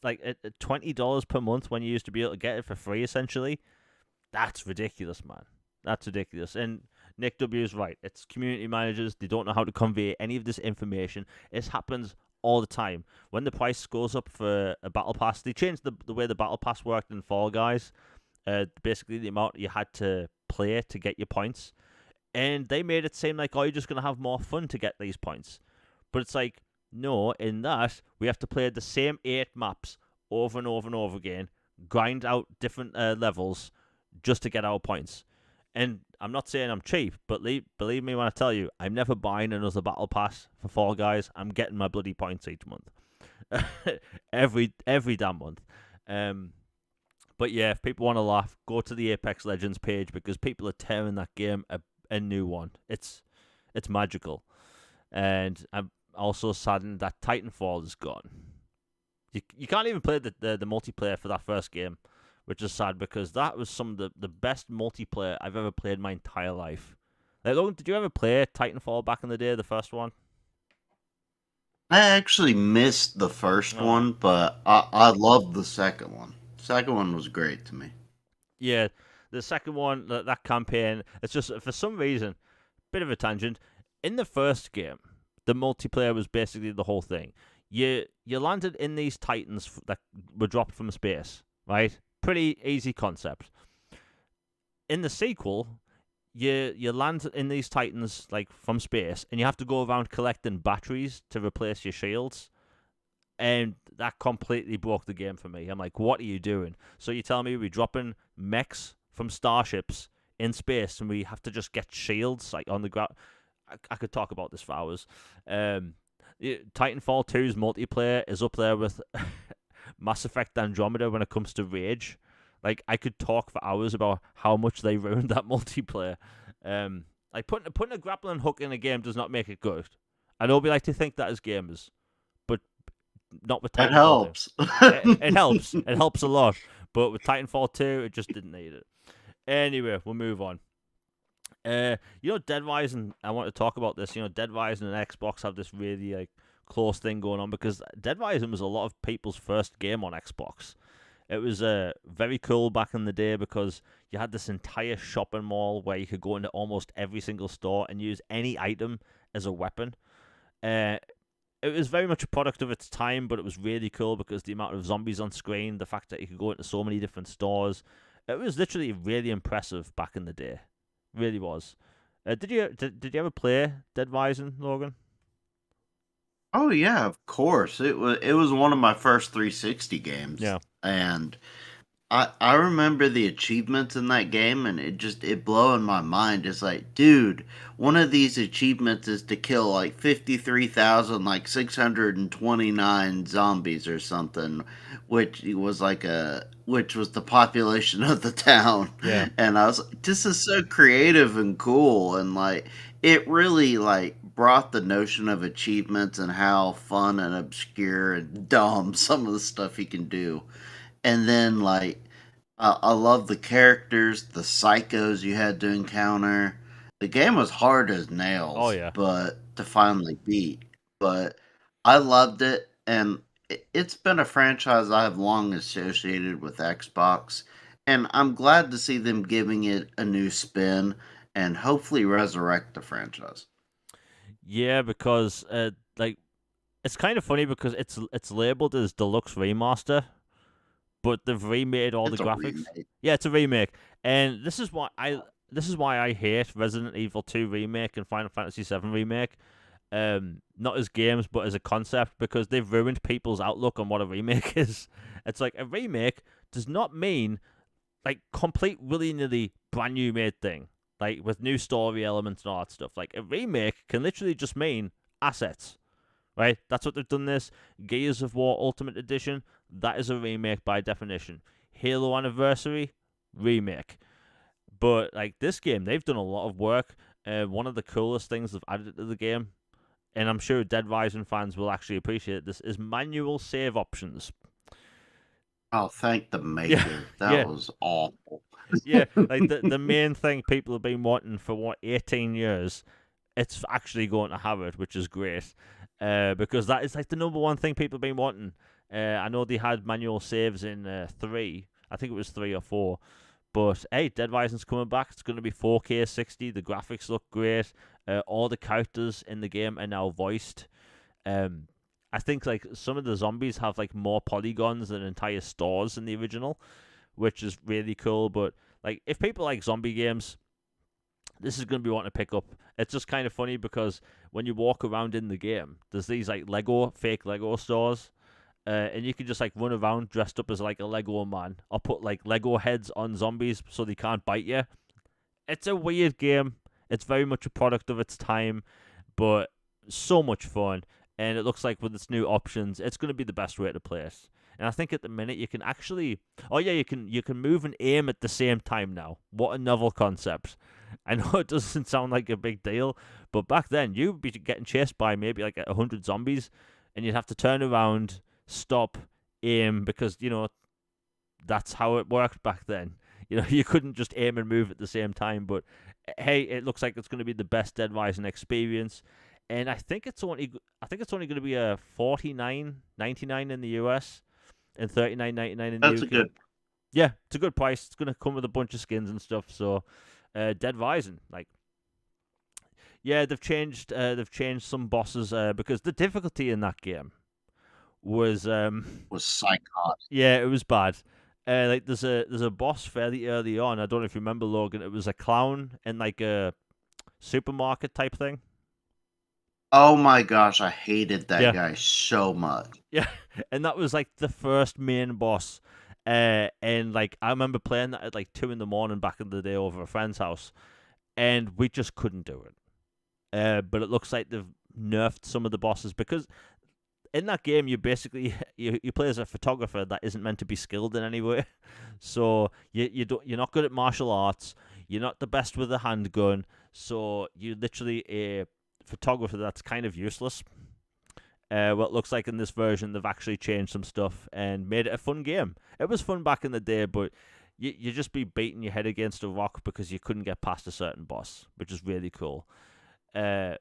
like at $20 per month when you used to be able to get it for free, essentially. That's ridiculous, man. That's ridiculous. And Nick W is right. It's community managers. They don't know how to convey any of this information. It happens all the time. When the price goes up for a battle pass, they changed the way the battle pass worked in Fall Guys. Basically, the amount you had to play to get your points. And they made it seem like, oh, you're just going to have more fun to get these points. But it's like, no, in that, we have to play the same 8 maps over and over and over again, grind out different levels just to get our points. And I'm not saying I'm cheap, but believe me when I tell you, I'm never buying another battle pass for Fall Guys. I'm getting my bloody points each month. every damn month. But yeah, if people want to laugh, go to the Apex Legends page because people are tearing that game a new one. It's magical. And I'm also saddened that Titanfall is gone. You can't even play the multiplayer for that first game, which is sad because that was some of the best multiplayer I've ever played in my entire life. Like, Logan, did you ever play Titanfall back in the day, the first one? I actually missed the first Oh. one, but I loved the second one. Second one was great to me. Yeah, the second one, that campaign, it's just, for some reason, bit of a tangent. In the first game, the multiplayer was basically the whole thing. You landed in these titans that were dropped from space, right? Pretty easy concept. In the sequel, you land in these titans like from space, and you have to go around collecting batteries to replace your shields. And that completely broke the game for me. I'm like, what are you doing? So you tell me we're dropping mechs from starships in space, and we have to just get shields like on the ground. I could talk about this for hours. Titanfall 2's multiplayer is up there with Mass Effect Andromeda when it comes to rage. Like, I could talk for hours about how much they ruined that multiplayer. Like putting a grappling hook in a game does not make it good. I know we like to think that as gamers, but not with It Titanfall 2. helps. It helps. It helps a lot. But with Titanfall 2, it just didn't need it. Anyway, we'll move on. Dead Rising. I want to talk about this. Dead Rising and Xbox have this really like close thing going on because Dead Rising was a lot of people's first game on Xbox. It was very cool back in the day because you had this entire shopping mall where you could go into almost every single store and use any item as a weapon. Uh, it was very much a product of its time, but it was really cool because the amount of zombies on screen, the fact that you could go into so many different stores, it was literally really impressive back in the day. Really was. Did you ever play Dead Rising, Logan? Oh yeah, of course. It was one of my first 360 games, Yeah. and I remember the achievements in that game, and it blowing my mind. It's like, dude, one of these achievements is to kill like 53,000 like 629 zombies or something, which was the population of the town. Yeah. And I was like, this is so creative and cool, and like it really like brought the notion of achievements and how fun and obscure and dumb some of the stuff you can do. And then like I love the characters, the psychos you had to encounter. The game was hard as Oh nails, yeah. but to finally beat. But I loved it, and it's been a franchise I have long associated with Xbox, and I'm glad to see them giving it a new spin and hopefully resurrect the franchise. Yeah, because like it's kind of funny because it's labeled as deluxe remaster, but they've remade all the It's a graphics. remake. Yeah, it's a remake, and this is why I hate Resident Evil 2 remake and Final Fantasy 7 remake. Not as games, but as a concept, because they've ruined people's outlook on what a remake is. It's like a remake does not mean like complete willy nilly brand new made thing, like with new story elements and all that stuff. Like a remake can literally just mean assets, right? That's what they've done. This Gears of War Ultimate Edition, that is a remake by definition. Halo Anniversary, remake. But like this game, they've done a lot of work. One of the coolest things they've added to the game, and I'm sure Dead Rising fans will actually appreciate this, is manual save options. Oh, thank the Yeah, maker. That yeah, was awful. yeah. Like the main thing people have been wanting for 18 years, it's actually going to have it, which is great. Because that is like the number one thing people have been wanting. I know they had manual saves in 3. I think it was 3 or 4. But hey, Dead Rising's coming back. It's going to be 4K 60. The graphics look great. All the characters in the game are now voiced. Um, I think like some of the zombies have like more polygons than entire stores in the original, which is really cool. But like, if people like zombie games, this is going to be one to pick up. It's just kind of funny because when you walk around in the game, there's these like fake Lego stores, and you can just like run around dressed up as like a Lego man, or put like Lego heads on zombies so they can't bite you. It's a weird game. It's very much a product of its time, but so much fun. And it looks like with its new options, it's going to be the best way to play it. And I think at the minute you can actually, oh yeah, you can move and aim at the same time now. What a novel concept! I know it doesn't sound like a big deal, but back then you'd be getting chased by maybe like 100 zombies, and you'd have to turn around, stop, aim, because that's how it worked back then. You couldn't just aim and move at the same time. But hey, it looks like it's going to be the best Dead Rising experience, and I think it's only going to be a $49.99 in the US and $39.99 in the That's a UK. good. Yeah, it's a good price. It's going to come with a bunch of skins and stuff. So, Dead Rising, like, yeah, they've changed some bosses because the difficulty in that game was Was psychotic. yeah, it was bad. Like there's a boss fairly early on. I don't know if you remember, Logan. It was a clown in like a supermarket type thing. Oh my gosh, I hated that Yeah, guy so much. yeah, and that was like the first main boss. And like I remember playing that at like 2 in the morning back in the day over a friend's house, and we just couldn't do it. But it looks like they've nerfed some of the bosses because in that game you basically you play as a photographer that isn't meant to be skilled in any way. So you're not good at martial arts. You're not the best with a handgun. So you're literally a photographer that's kind of useless. What looks like in this version, they've actually changed some stuff and made it a fun game. It was fun back in the day, but you just be beating your head against a rock because you couldn't get past a certain boss, which is really cool. I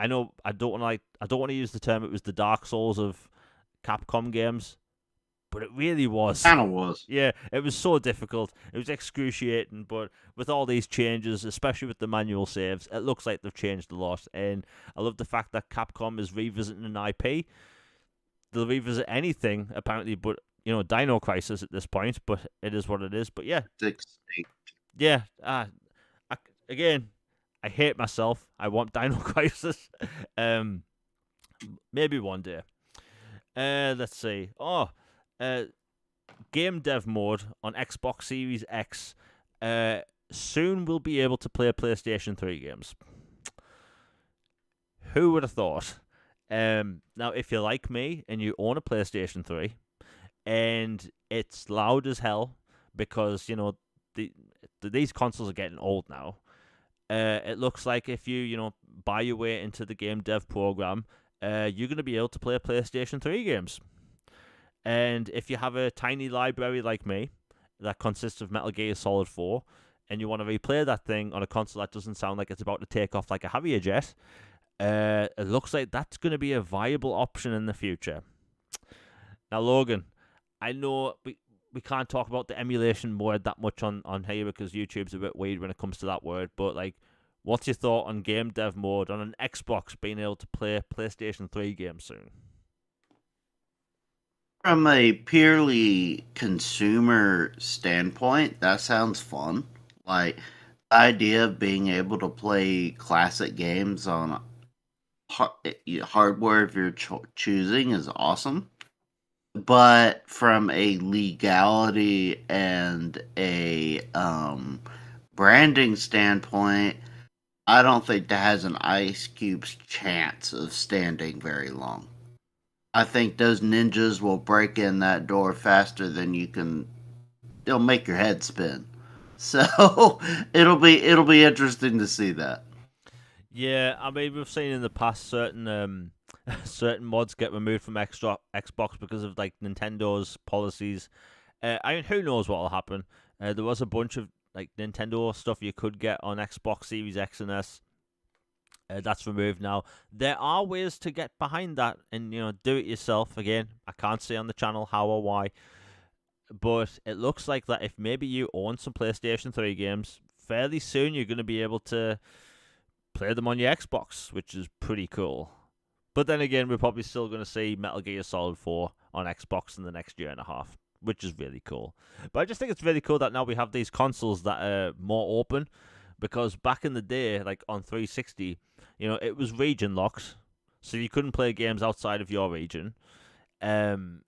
know I don't want to use the term it was the Dark Souls of Capcom games, but it really was. Kind of was. Yeah, it was so difficult. It was excruciating, but with all these changes, especially with the manual saves, it looks like they've changed a lot. And I love the fact that Capcom is revisiting an IP. They'll revisit anything, apparently, but, Dino Crisis at this point, but it is what it is. But yeah. Yeah, again, I hate myself. I want Dino Crisis. Maybe one day. Let's see. Game dev mode on Xbox Series X. Soon we'll be able to play PlayStation 3 games. Who would have thought? Now, if you're like me and you own a PlayStation 3 and it's loud as hell because, these consoles are getting old now. It looks like if you, buy your way into the game dev program, you're going to be able to play PlayStation 3 games. And if you have a tiny library like me that consists of Metal Gear Solid 4, and you want to replay that thing on a console that doesn't sound like it's about to take off like a Harrier jet, it looks like that's going to be a viable option in the future. Now, Logan, I know we can't talk about the emulation word that much on here because YouTube's a bit weird when it comes to that word, but what's your thought on game dev mode on an Xbox being able to play PlayStation 3 games soon? From a purely consumer standpoint, that sounds fun. Like, the idea of being able to play classic games on hardware of your choosing is awesome. But from a legality and a branding standpoint, I don't think that has an Ice Cube's chance of standing very long. I think those ninjas will break in that door faster than you can. They'll make your head spin. So it'll be interesting to see that. Yeah, I mean we've seen in the past certain certain mods get removed from Xbox because of Nintendo's policies. I mean, who knows what will happen? There was a bunch of Nintendo stuff you could get on Xbox Series X and S. That's removed now. There are ways to get behind that and do it yourself. Again, I can't say on the channel how or why, but it looks like that if maybe you own some PlayStation 3 games, fairly soon you're going to be able to play them on your Xbox, which is pretty cool. But then again, we're probably still going to see Metal Gear Solid 4 on Xbox in the next year and a half, which is really cool. But I just think it's really cool that now we have these consoles that are more open, because back in the day, on 360, it was region locked, so you couldn't play games outside of your region. And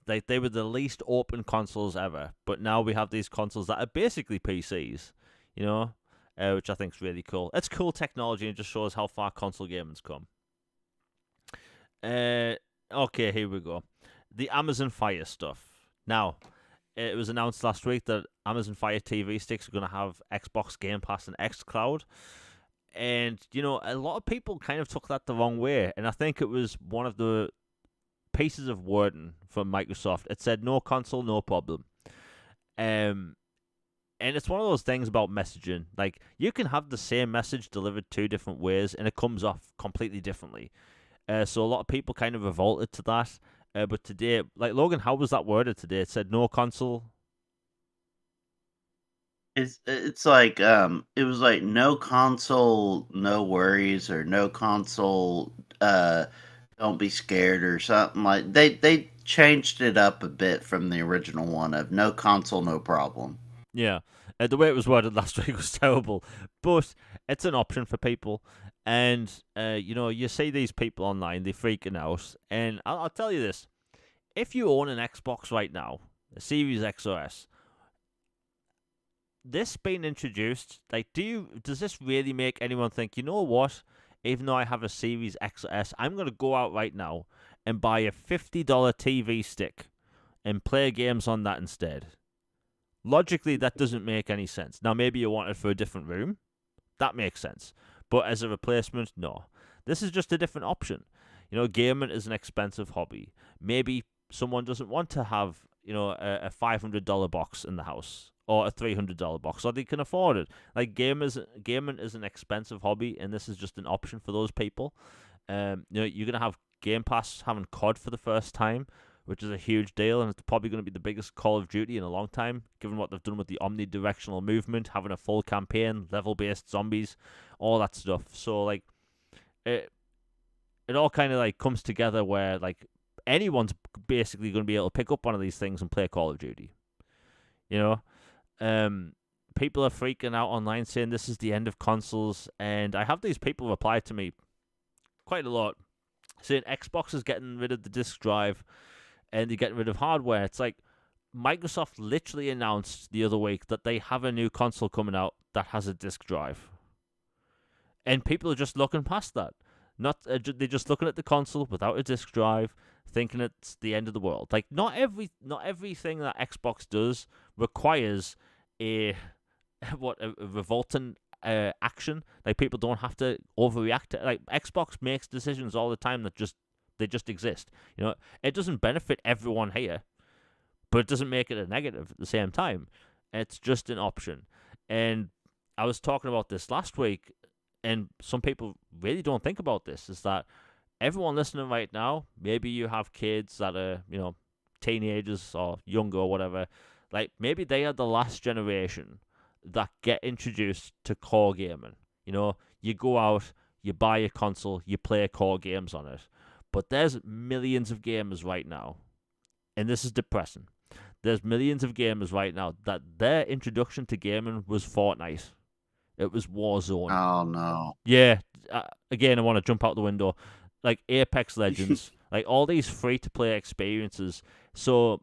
they were the least open consoles ever. But now we have these consoles that are basically PCs, which I think is really cool. It's cool technology and just shows how far console gaming's come. Okay, here we go. The Amazon Fire stuff. Now, it was announced last week that Amazon Fire TV sticks are going to have Xbox Game Pass and xCloud. And, a lot of people kind of took that the wrong way. And I think it was one of the pieces of wording from Microsoft. It said, no console, no problem. And it's one of those things about messaging. You can have the same message delivered two different ways, and it comes off completely differently. So a lot of people kind of revolted to that. But today, Logan, how was that worded today? It said no console. It's it was no console, no worries, or no console, don't be scared, or something like. They changed it up a bit from the original one of no console, no problem. Yeah, the way it was worded last week was terrible, but it's an option for people. And, you see these people online, they're freaking out. And I'll tell you this. If you own an Xbox right now, a Series X or S, this being introduced, does this really make anyone think, you know what? Even though I have a Series X or S, I'm going to go out right now and buy a $50 TV stick and play games on that instead. Logically, that doesn't make any sense. Now, maybe you want it for a different room. That makes sense. But as a replacement, no. This is just a different option. Gaming is an expensive hobby. Maybe someone doesn't want to have, a $500 box in the house or a $300 box, or they can afford it. Like gaming is an expensive hobby, and this is just an option for those people. You're gonna have Game Pass having COD for the first time, which is a huge deal, and it's probably going to be the biggest Call of Duty in a long time, given what they've done with the omnidirectional movement, having a full campaign, level-based zombies, all that stuff. So, like, it all kind of, like, comes together where, like, anyone's basically going to be able to pick up one of these things and play Call of Duty. People are freaking out online saying this is the end of consoles, and I have these people reply to me quite a lot saying Xbox is getting rid of the disc drive and they're getting rid of hardware. It's like Microsoft literally announced the other week that they have a new console coming out that has a disc drive, and people are just looking past that. They're just looking at the console without a disc drive, thinking it's the end of the world. Like not everything that Xbox does requires a revolting action. Like people don't have to overreact. Like Xbox makes decisions all the time that they just exist. It doesn't benefit everyone here, but it doesn't make it a negative at the same time. It's just an option. And I was talking about this last week, and some people really don't think about this, is that everyone listening right now, maybe you have kids that are, teenagers or younger or whatever, like maybe they are the last generation that get introduced to core gaming. You go out, you buy a console, you play core games on it. But there's millions of gamers right now, and this is depressing. There's millions of gamers right now that their introduction to gaming was Fortnite. It was Warzone. Oh, no. Yeah, again, I want to jump out the window. Like Apex Legends, like all these free-to-play experiences. So,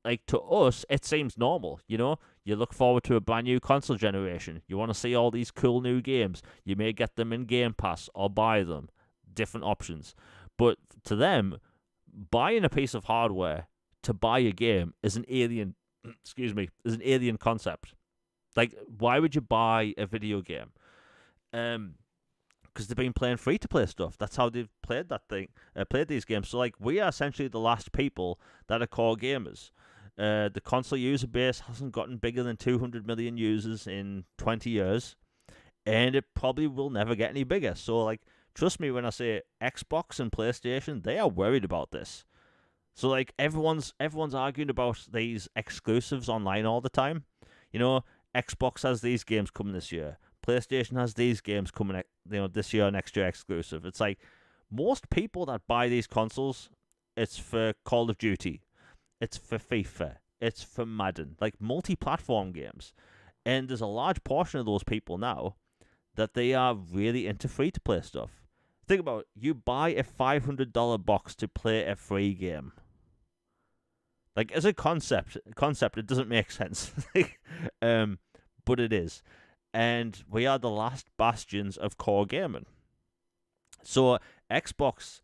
like to us, it seems normal, You look forward to a brand new console generation. You want to see all these cool new games. You may get them in Game Pass or buy them. Different options. But to them, buying a piece of hardware to buy a game is an alien concept. Like, why would you buy a video game? Because they've been playing free-to-play stuff. That's how they've played played these games. So, like, we are essentially the last people that are core gamers. The console user base hasn't gotten bigger than 200 million users in 20 years, and it probably will never get any bigger. So, like, trust me when I say Xbox and PlayStation, they are worried about this. So, like, everyone's arguing about these exclusives online all the time. Xbox has these games coming this year. PlayStation has these games coming, this year or next year exclusive. It's like most people that buy these consoles, it's for Call of Duty, it's for FIFA, it's for Madden, like multi-platform games. And there's a large portion of those people now that they are really into free-to-play stuff. Think about it. You buy a $500 box to play a free game. Like, as a concept, it doesn't make sense. But it is. And we are the last bastions of core gaming. So, Xbox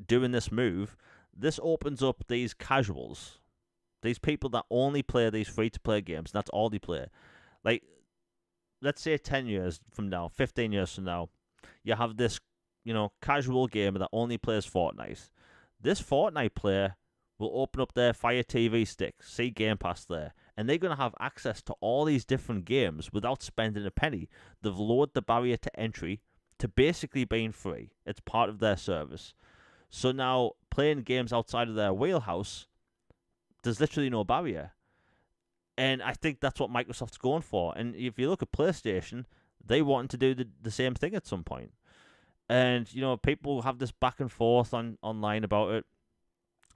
doing this move, this opens up these casuals. These people that only play these free-to-play games. That's all they play. Like, let's say 10 years from now, 15 years from now, you have this, casual gamer that only plays Fortnite. This Fortnite player will open up their Fire TV stick, see Game Pass there, and they're going to have access to all these different games without spending a penny. They've lowered the barrier to entry to basically being free. It's part of their service. So now, playing games outside of their wheelhouse, there's literally no barrier. And I think that's what Microsoft's going for. And if you look at PlayStation, they want to do the same thing at some point. And, people have this back and forth online about it.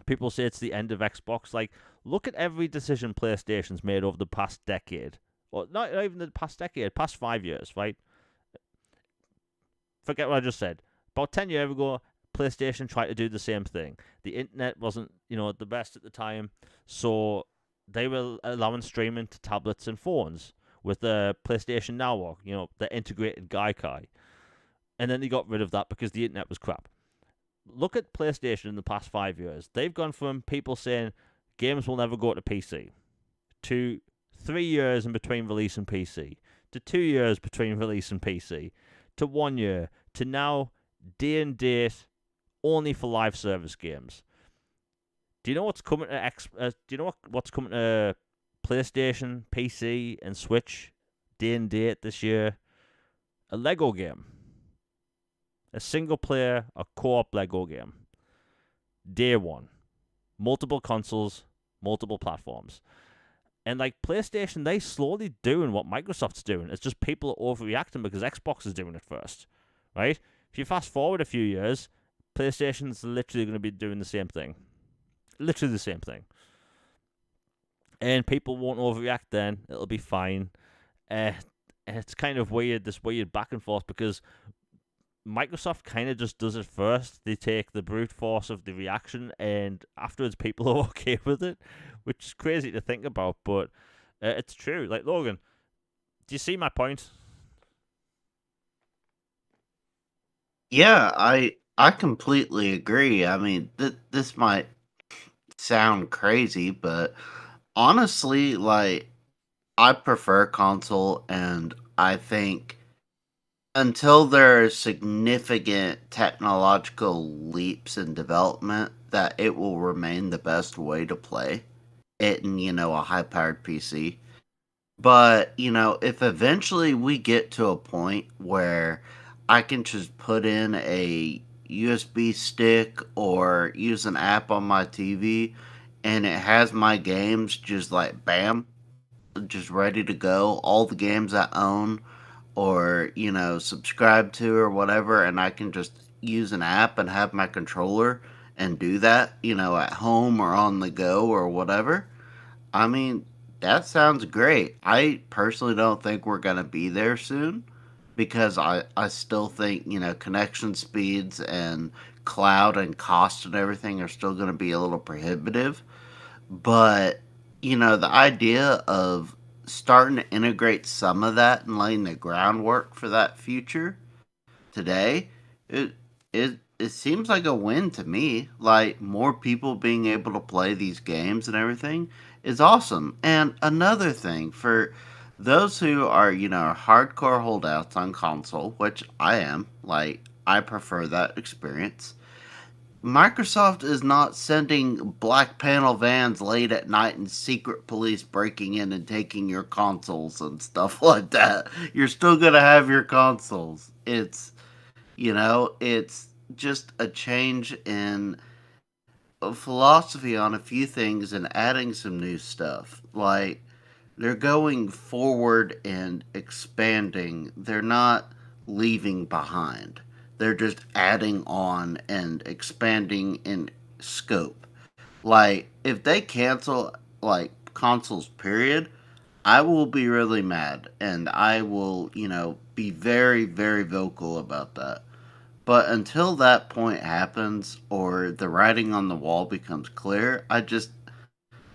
People say it's the end of Xbox. Like, look at every decision PlayStation's made over the past decade. Or not even the past decade, past 5 years, right? Forget what I just said. About 10 years ago, PlayStation tried to do the same thing. The internet wasn't, the best at the time. So they were allowing streaming to tablets and phones with the PlayStation Now, or, the integrated Gaikai. And then they got rid of that because the internet was crap. Look at PlayStation in the past 5 years. They've gone from people saying games will never go to PC to 3 years in between release and PC to 2 years between release and PC to 1 year to now day and date only for live service games. Do you know what's coming to do you know what's coming to PlayStation, PC, and Switch day and date this year? A Lego game. A single player, a co-op Lego game. Day one. Multiple consoles, multiple platforms. And like PlayStation, they slowly doing what Microsoft's doing. It's just people are overreacting because Xbox is doing it first. Right? If you fast forward a few years, PlayStation's literally going to be doing the same thing. Literally the same thing. And people won't overreact then. It'll be fine. It's kind of weird, this weird back and forth, because Microsoft kind of just does it first. They take the brute force of the reaction, and afterwards people are okay with it, which is crazy to think about, but it's true. Like, Logan, do you see my point? Yeah, I completely agree. I mean, this might sound crazy, but honestly, like, I prefer console, and I think until there are significant technological leaps in development, that it will remain the best way to play it in, a high powered PC. But, if eventually we get to a point where I can just put in a USB stick or use an app on my TV and it has my games just like bam, just ready to go, all the games I own or, subscribe to or whatever, and I can just use an app and have my controller and do that, at home or on the go or whatever. I mean, that sounds great. I personally don't think we're going to be there soon because I still think, connection speeds and cloud and cost and everything are still going to be a little prohibitive. But, the idea of starting to integrate some of that and laying the groundwork for that future today, it it seems like a win to me. Like more people being able to play these games and everything is awesome. And another thing for those who are, hardcore holdouts on console, which I am, like I prefer that experience. Microsoft is not sending black panel vans late at night and secret police breaking in and taking your consoles and stuff like that. You're still going to have your consoles. It's just a change in philosophy on a few things and adding some new stuff. Like, they're going forward and expanding. They're not leaving behind. They're just adding on and expanding in scope. Like, if they cancel, like, consoles, period, I will be really mad and I will, be very, very vocal about that. But until that point happens or the writing on the wall becomes clear, I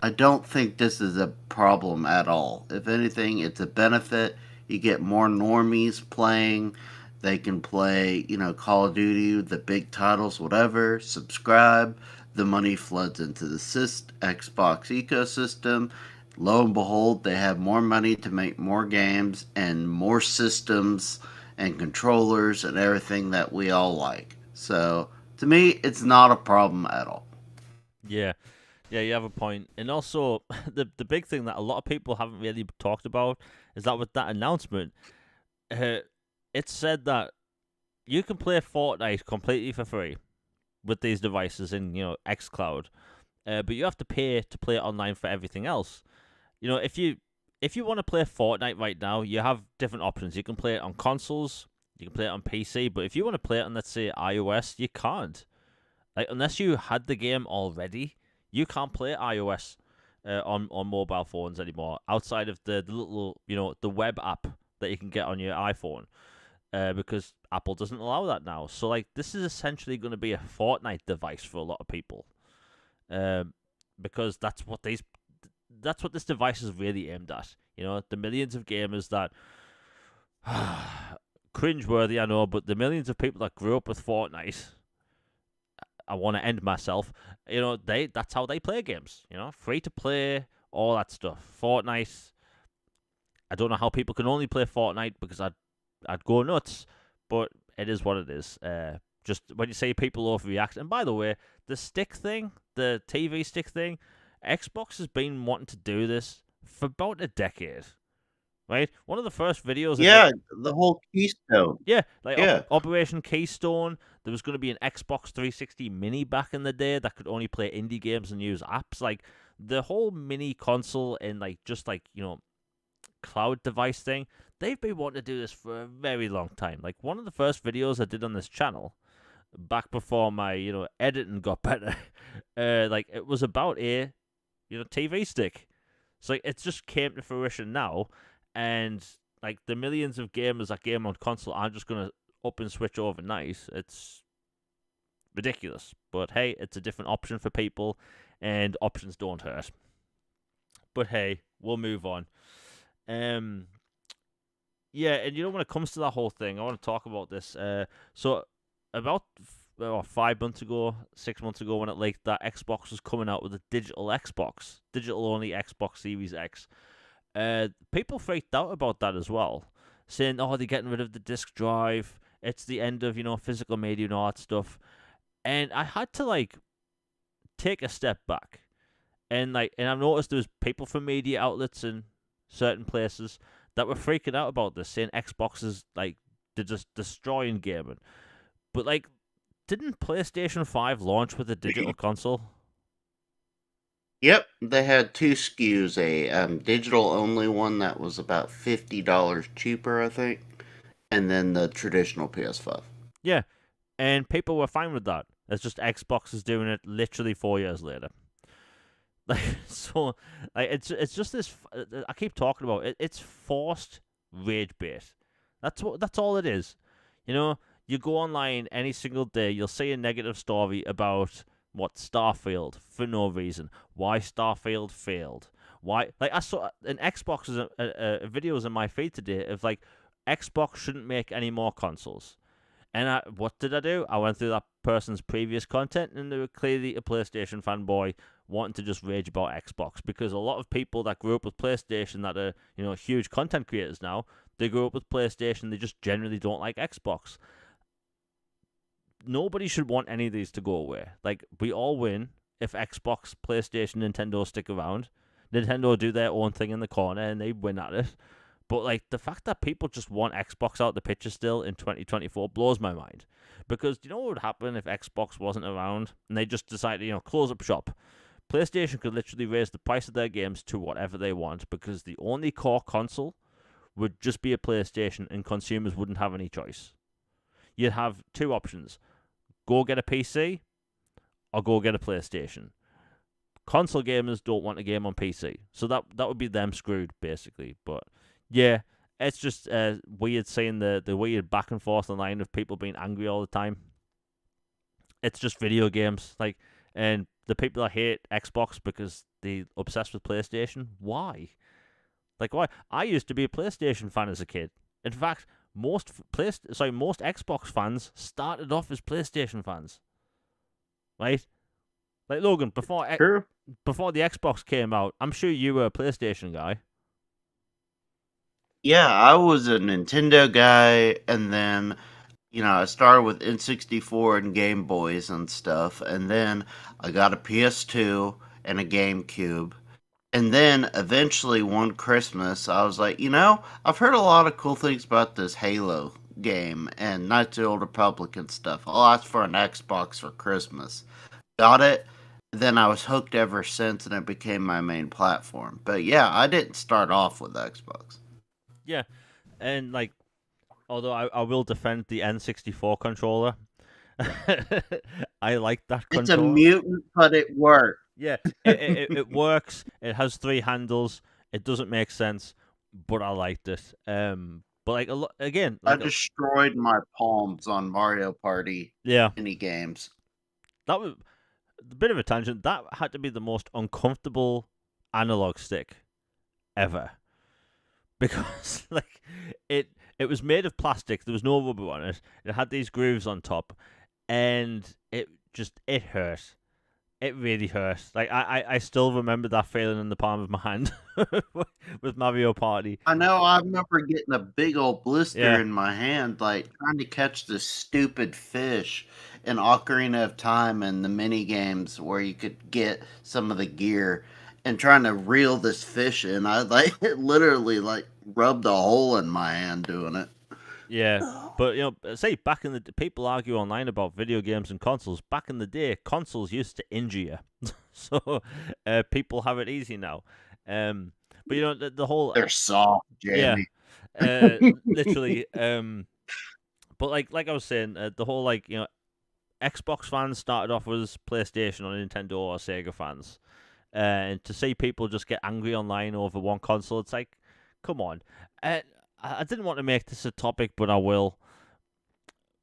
don't think this is a problem at all. If anything, it's a benefit. You get more normies playing. They can play, Call of Duty, the big titles, whatever, subscribe. The money floods into the Xbox ecosystem. Lo and behold, they have more money to make more games and more systems and controllers and everything that we all like. So, to me, it's not a problem at all. Yeah. Yeah, you have a point. And also, the big thing that a lot of people haven't really talked about is that with that announcement, uh, it said that you can play Fortnite completely for free with these devices in, xCloud, but you have to pay to play it online for everything else. If you want to play Fortnite right now, you have different options. You can play it on consoles, you can play it on PC, but if you want to play it on, let's say, iOS, you can't. Like, unless you had the game already, you can't play iOS on mobile phones anymore, outside of the little, the web app that you can get on your iPhone, because Apple doesn't allow that now. So, like, this is essentially going to be a Fortnite device for a lot of people, because that's what this device is really aimed at. The millions of gamers that cringeworthy, I know, but the millions of people that grew up with Fortnite. I want to end myself. That's how they play games. Free to play, all that stuff. Fortnite. I don't know how people can only play Fortnite because I'd go nuts, but it is what it is. just when you say people overreact. And by the way, the stick thing, the TV stick thing, Xbox has been wanting to do this for about a decade, right? One of the first videos, Yeah, the whole Keystone. yeah, like Yeah. Operation Keystone. There was going to be an Xbox 360 Mini back in the day that could only play indie games and use apps. Like the whole mini console and like just like cloud device thing. They've been wanting to do this for a very long time. Like one of the first videos I did on this channel, back before my editing got better, like it was about a TV stick. So like, it just came to fruition now, and like the millions of gamers that game on console aren't just gonna up and switch overnight. It's ridiculous. But hey, it's a different option for people, and options don't hurt. But hey, we'll move on. Yeah, and when it comes to that whole thing, I want to talk about this. So about 5 months ago, 6 months ago, when it leaked that Xbox was coming out with a digital Xbox, digital only Xbox Series X, people freaked out about that as well, saying, "Oh, they're getting rid of the disc drive. It's the end of physical media and all that stuff." And I had to like take a step back, and I've noticed there was people from media outlets in certain places that were freaking out about this, saying Xbox is like they're just destroying gaming. But like, didn't PlayStation 5 launch with a digital console? Yep, they had two SKUs, a digital only one that was about $50 cheaper, I think, and then the traditional PS5. Yeah, and people were fine with that. It's just Xbox is doing it literally 4 years later. Like so, like it's just this. I keep talking about it. It's forced rage bait. That's all it is. You go online any single day, you'll see a negative story about what Starfield for no reason. Why Starfield failed. Why? Like I saw an Xbox videos in my feed today of like Xbox shouldn't make any more consoles. And what did I do? I went through that person's previous content, and they were clearly a PlayStation fanboy wanting to just rage about Xbox, because a lot of people that grew up with PlayStation that are huge content creators now, they grew up with PlayStation. They just generally don't like Xbox. Nobody should want any of these to go away. Like we all win if Xbox, PlayStation, Nintendo stick around. Nintendo do their own thing in the corner and they win at it. But like the fact that people just want Xbox out the picture still in 2024 blows my mind. Because do you know what would happen if Xbox wasn't around and they just decided to close up shop? PlayStation could literally raise the price of their games to whatever they want, because the only core console would just be a PlayStation and consumers wouldn't have any choice. You'd have two options: go get a PC or go get a PlayStation. Console gamers don't want a game on PC, so that would be them screwed basically. But yeah, it's just weird seeing the weird back and forth online of people being angry all the time. It's just video games, and the people that hate Xbox because they obsessed with PlayStation. Why? Why? I used to be a PlayStation fan as a kid. In fact, most Xbox fans started off as PlayStation fans, right? Like Logan, before the Xbox came out, I'm sure you were a PlayStation guy. Yeah, I was a Nintendo guy, and then I started with N64 and Game Boys and stuff, and then I got a PS2 and a GameCube. And then eventually one Christmas, I was like, I've heard a lot of cool things about this Halo game and Knights of the Old Republic and stuff. I'll ask for an Xbox for Christmas. Got it. Then I was hooked ever since, and it became my main platform. But yeah, I didn't start off with Xbox. Yeah, and although I will defend the N64 controller. I like that controller. It's a mutant, but it works. Yeah, it works. It has three handles. It doesn't make sense, but I liked it. But again, I destroyed my palms on Mario Party. Yeah, mini games. That was a bit of a tangent. That had to be the most uncomfortable analog stick ever, because it was made of plastic. There was no rubber on it. It had these grooves on top, and it hurt. It really hurt. Like I still remember that feeling in the palm of my hand with Mario Party. I know. I remember getting a big old blister Yeah, in my hand, like trying to catch this stupid fish in Ocarina of Time and the mini games where you could get some of the gear and trying to reel this fish in. I like it literally like rubbed a hole in my hand doing it. yeah. But say back in the people argue online about video games and consoles. Back in the day, consoles used to injure you, so people have it easy now. But the whole They're soft, yeah, Jamie. literally. But like I was saying, the whole Xbox fans started off as PlayStation or Nintendo or Sega fans. And to see people just get angry online over one console, it's like, come on. I didn't want to make this a topic, but I will.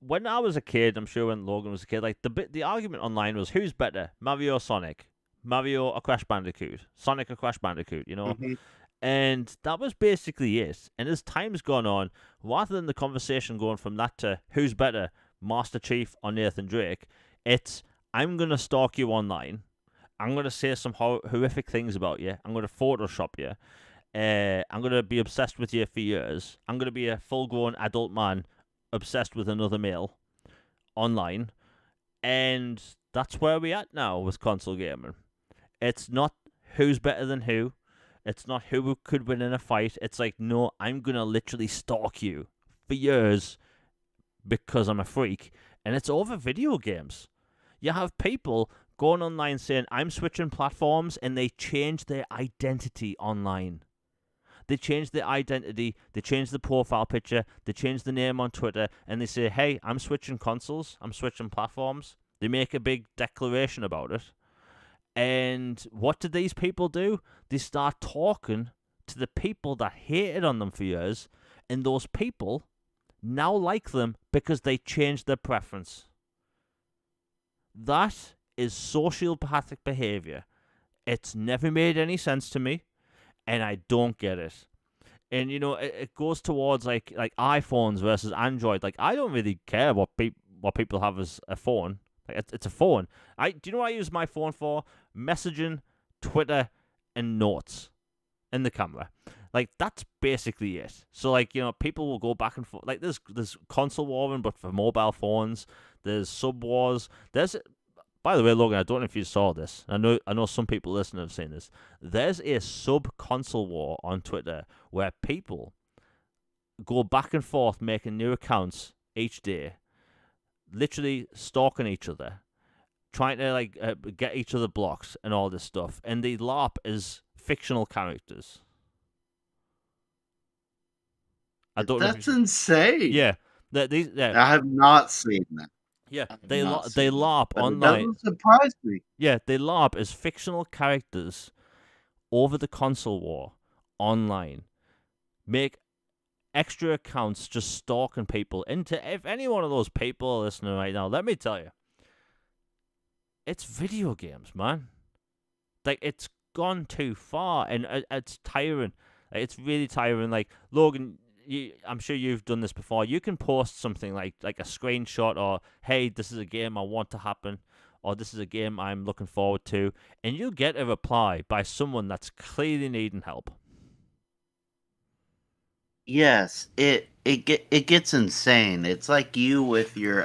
When I was a kid, I'm sure when Logan was a kid, like the argument online was who's better, Mario or Sonic, Mario or Crash Bandicoot, Sonic or Crash Bandicoot, Mhm. and that was basically it. And as time's gone on, rather than the conversation going from that to who's better, Master Chief or Nathan Drake, it's I'm gonna stalk you online. I'm gonna say some horrific things about you. I'm gonna Photoshop you. I'm gonna be obsessed with you for years. I'm gonna be a full-grown adult man obsessed with another male online, and that's where we're at now with console gaming. It's not who's better than who. It's not who could win in a fight. It's like, no, I'm gonna literally stalk you for years because I'm a freak, and it's over video games. You have people going online saying, I'm switching platforms, and they change their identity online. They change their identity, they change the profile picture, they change the name on Twitter, and they say, hey, I'm switching consoles, I'm switching platforms. They make a big declaration about it. And what did these people do? They start talking to the people that hated on them for years, and those people now like them because they changed their preference. That is sociopathic behavior. It's never made any sense to me, and I don't get it. And it goes towards like iPhones versus Android. Like I don't really care what people have as a phone. Like it's a phone. Do you know what I use my phone for? Messaging, Twitter, and notes in the camera. Like that's basically it. So people will go back and forth. Like there's console warring, but for mobile phones. There's sub wars. By the way, Logan, I don't know if you saw this. I know some people listening have seen this. There's a sub console war on Twitter where people go back and forth making new accounts each day, literally stalking each other, trying to get each other blocks and all this stuff. And the LARP is fictional characters. I don't know if That's insane. yeah, I have not seen that. yeah, I have they not they seen that. LARP But it online. doesn't surprise me. Yeah, they LARP as fictional characters over the console war online. Make extra accounts just stalking people into. If any one of those people are listening right now, let me tell you, it's video games, man. Like it's gone too far, and it's tiring. Like, it's really tiring. Like Logan, I'm sure you've done this before. You can post something like a screenshot or, hey, this is a game I want to happen, or this is a game I'm looking forward to, and you'll get a reply by someone that's clearly needing help. Yes, it gets insane. It's like you with your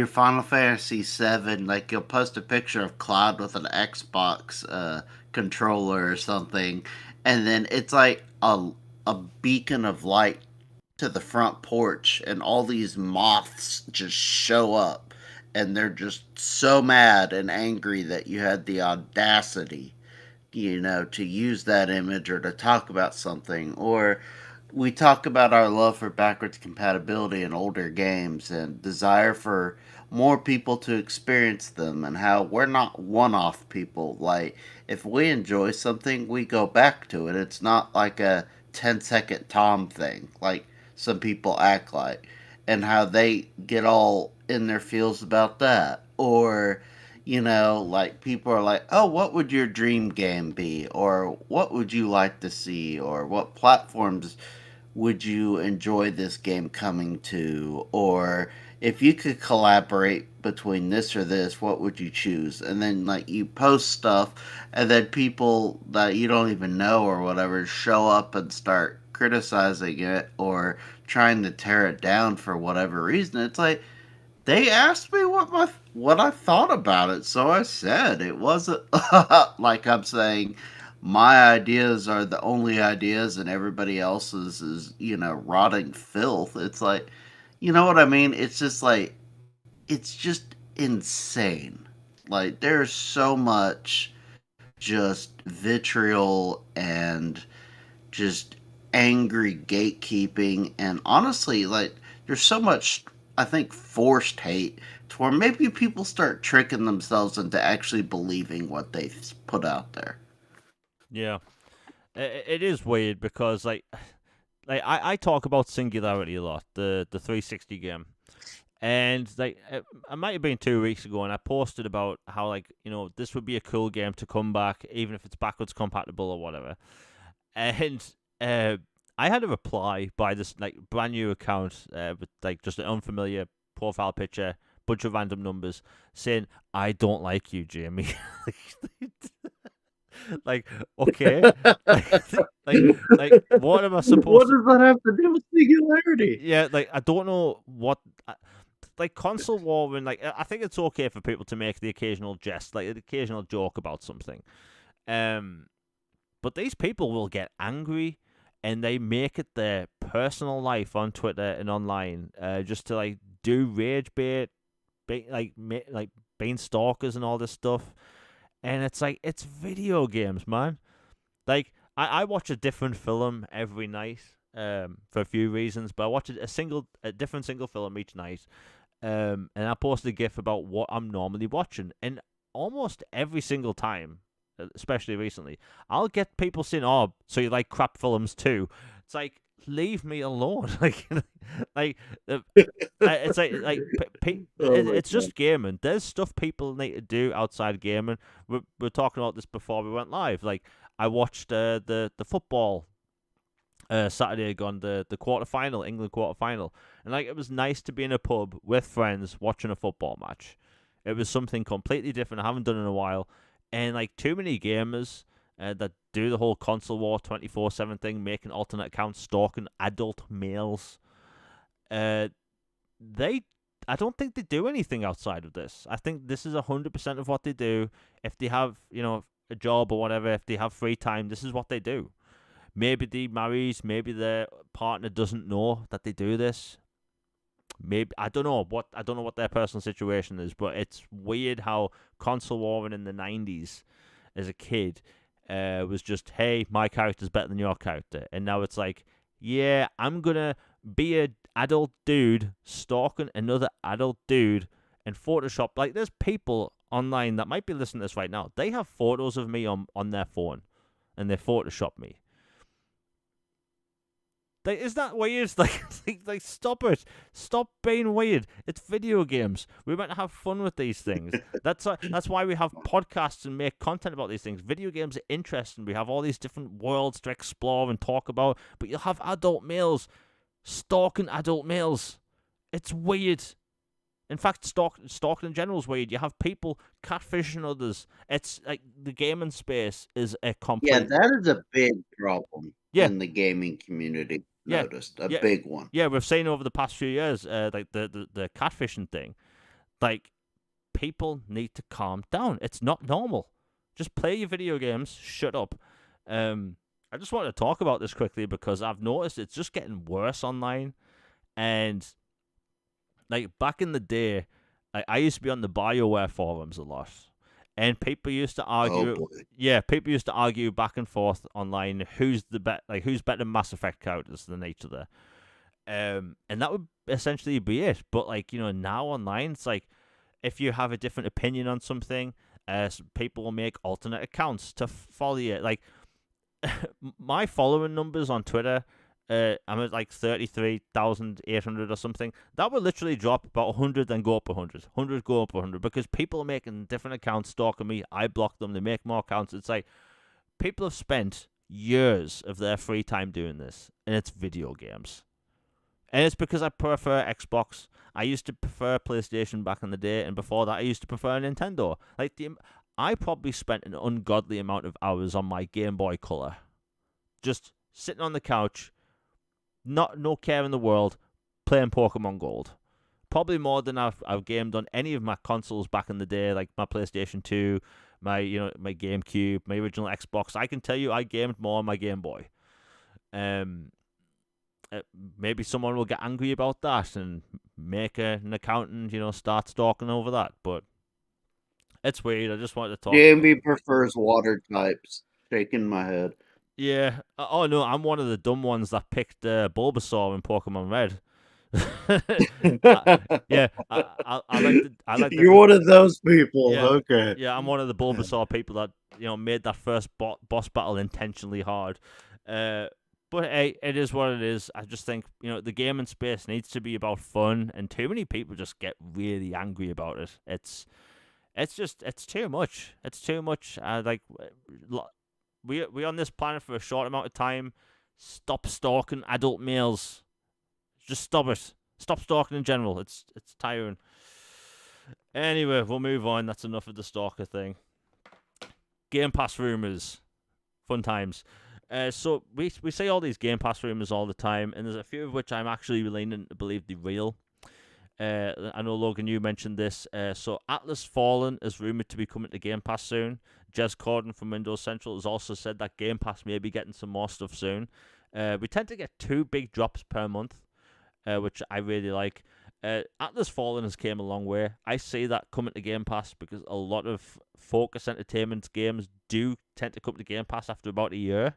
Final Fantasy VII. Like you'll post a picture of Cloud with an Xbox controller or something, and then it's like a beacon of light to the front porch, and all these moths just show up, and they're just so mad and angry that you had the audacity, to use that image or to talk about something. Or we talk about our love for backwards compatibility in older games and desire for more people to experience them, and how we're not one-off people. Like if we enjoy something, we go back to it. It's not like a 10-second Tom thing like some people act like, and how they get all in their feels about that. Or like people are like, oh, what would your dream game be? Or what would you like to see? Or what platforms would you enjoy this game coming to? Or, if you could collaborate between this or this, what would you choose? And then like you post stuff, and then people that you don't even know or whatever show up and start criticizing it or trying to tear it down for whatever reason. It's like they asked me what I thought about it, so I said it wasn't like I'm saying my ideas are the only ideas and everybody else's is rotting filth. It's like, you know what I mean? It's just like it's just insane. Like there's so much just vitriol and just angry gatekeeping, and honestly like there's so much, I think, forced hate to where maybe people start tricking themselves into actually believing what they put out there. Yeah, it is weird because I talk about Singularity a lot, the 360 game. And it might have been 2 weeks ago, and I posted about how this would be a cool game to come back, even if it's backwards compatible or whatever. And I had a reply by this brand new account with just an unfamiliar profile picture, bunch of random numbers, saying, "I don't like you, Jamie." Like, okay, what am I supposed What to? does that have to do with singularity? Yeah, I don't know what. Console warring, I think it's okay for people to make the occasional jest, the occasional joke about something. But these people will get angry, and they make it their personal life on Twitter and online, just to do rage bait, being stalkers and all this stuff. And it's video games, man. I watch a different film every night, for a few reasons, but I watch a different single film each night. And I posted a GIF about what I'm normally watching, and almost every single time, especially recently, I'll get people saying, "Oh, so you like crap films too?" It's like, leave me alone. It's Oh my it's just gaming. There's stuff people need to do outside gaming. We're talking about this before we went live. I watched the football Saturday gone, the quarterfinal, England quarterfinal, and it was nice to be in a pub with friends watching a football match. It was something completely different I haven't done in a while, and too many gamers that do the whole console war 24/7 thing, making alternate accounts, stalking adult males. They I don't think they do anything outside of this. I think this is 100% of what they do. If they have a job or whatever, if they have free time, this is what they do. Maybe they marries, maybe their partner doesn't know that they do this. Maybe I don't know what their personal situation is, but it's weird how console warring in the 90s as a kid was just, hey, my character's better than your character, and now it's like, yeah, I'm gonna be a adult dude stalking another adult dude and Photoshop. There's people online that might be listening to this right now. They have photos of me on their phone, and they Photoshop me. Is that weird? Stop it! Stop being weird. It's video games. We're meant to have fun with these things. That's why we have podcasts and make content about these things. Video games are interesting. We have all these different worlds to explore and talk about. But you'll have adult males stalking adult males. It's weird. In fact, stalking in general is weird. You have people catfishing others. It's the gaming space is a complete. Yeah, that is a big problem Yeah. in the gaming community. Yeah. Noticed a big one. Yeah, we've seen over the past few years, the catfishing thing. People need to calm down. It's not normal. Just play your video games. Shut up. I just want to talk about this quickly because I've noticed it's just getting worse online. And back in the day, I used to be on the BioWare forums a lot. And people used to argue. Oh boy. Yeah, people used to argue back and forth online who's better Mass Effect characters than each other. And that would essentially be it. But now online, it's if you have a different opinion on something, people will make alternate accounts to follow you. My following numbers on Twitter, I'm at 33,800 or something. That would literally drop about 100, then go up 100. 100 go up 100 because people are making different accounts stalking me. I block them. They make more accounts. It's people have spent years of their free time doing this, and it's video games. And it's because I prefer Xbox. I used to prefer PlayStation back in the day, and before that, I used to prefer Nintendo. I probably spent an ungodly amount of hours on my Game Boy Color, just sitting on the couch, no care in the world, playing Pokemon Gold. Probably more than I've gamed on any of my consoles back in the day, like my PlayStation 2, my GameCube, my original Xbox. I can tell you, I gamed more on my Game Boy. Um, Maybe someone will get angry about that and make an account and start stalking over that. But it's weird. I just wanted to talk about. Jamie prefers water types. Shaking my head. Yeah. Oh no, I'm one of the dumb ones that picked Bulbasaur in Pokemon Red. Yeah, I like You're the one of those people. yeah Okay. yeah. I'm one of the Bulbasaur people that made that first boss battle intentionally hard. But hey, it is what it is. I just think the gaming space needs to be about fun, and too many people just get really angry about it. It's too much. It's too much. We're on this planet for a short amount of time. Stop stalking adult males. Just stop it. Stop stalking in general. It's tiring. Anyway, we'll move on. That's enough of the stalker thing. Game Pass rumors. Fun times. So we say all these Game Pass rumors all the time, and there's a few of which I'm actually leaning to believe they're real. I know, Logan, you mentioned this. So Atlas Fallen is rumored to be coming to Game Pass soon. Jez Corden from Windows Central has also said that Game Pass may be getting some more stuff soon. We tend to get 2 big drops per month, which I really like. Atlas Fallen has came a long way. I say that coming to Game Pass because a lot of Focus Entertainment games do tend to come to Game Pass after about a year.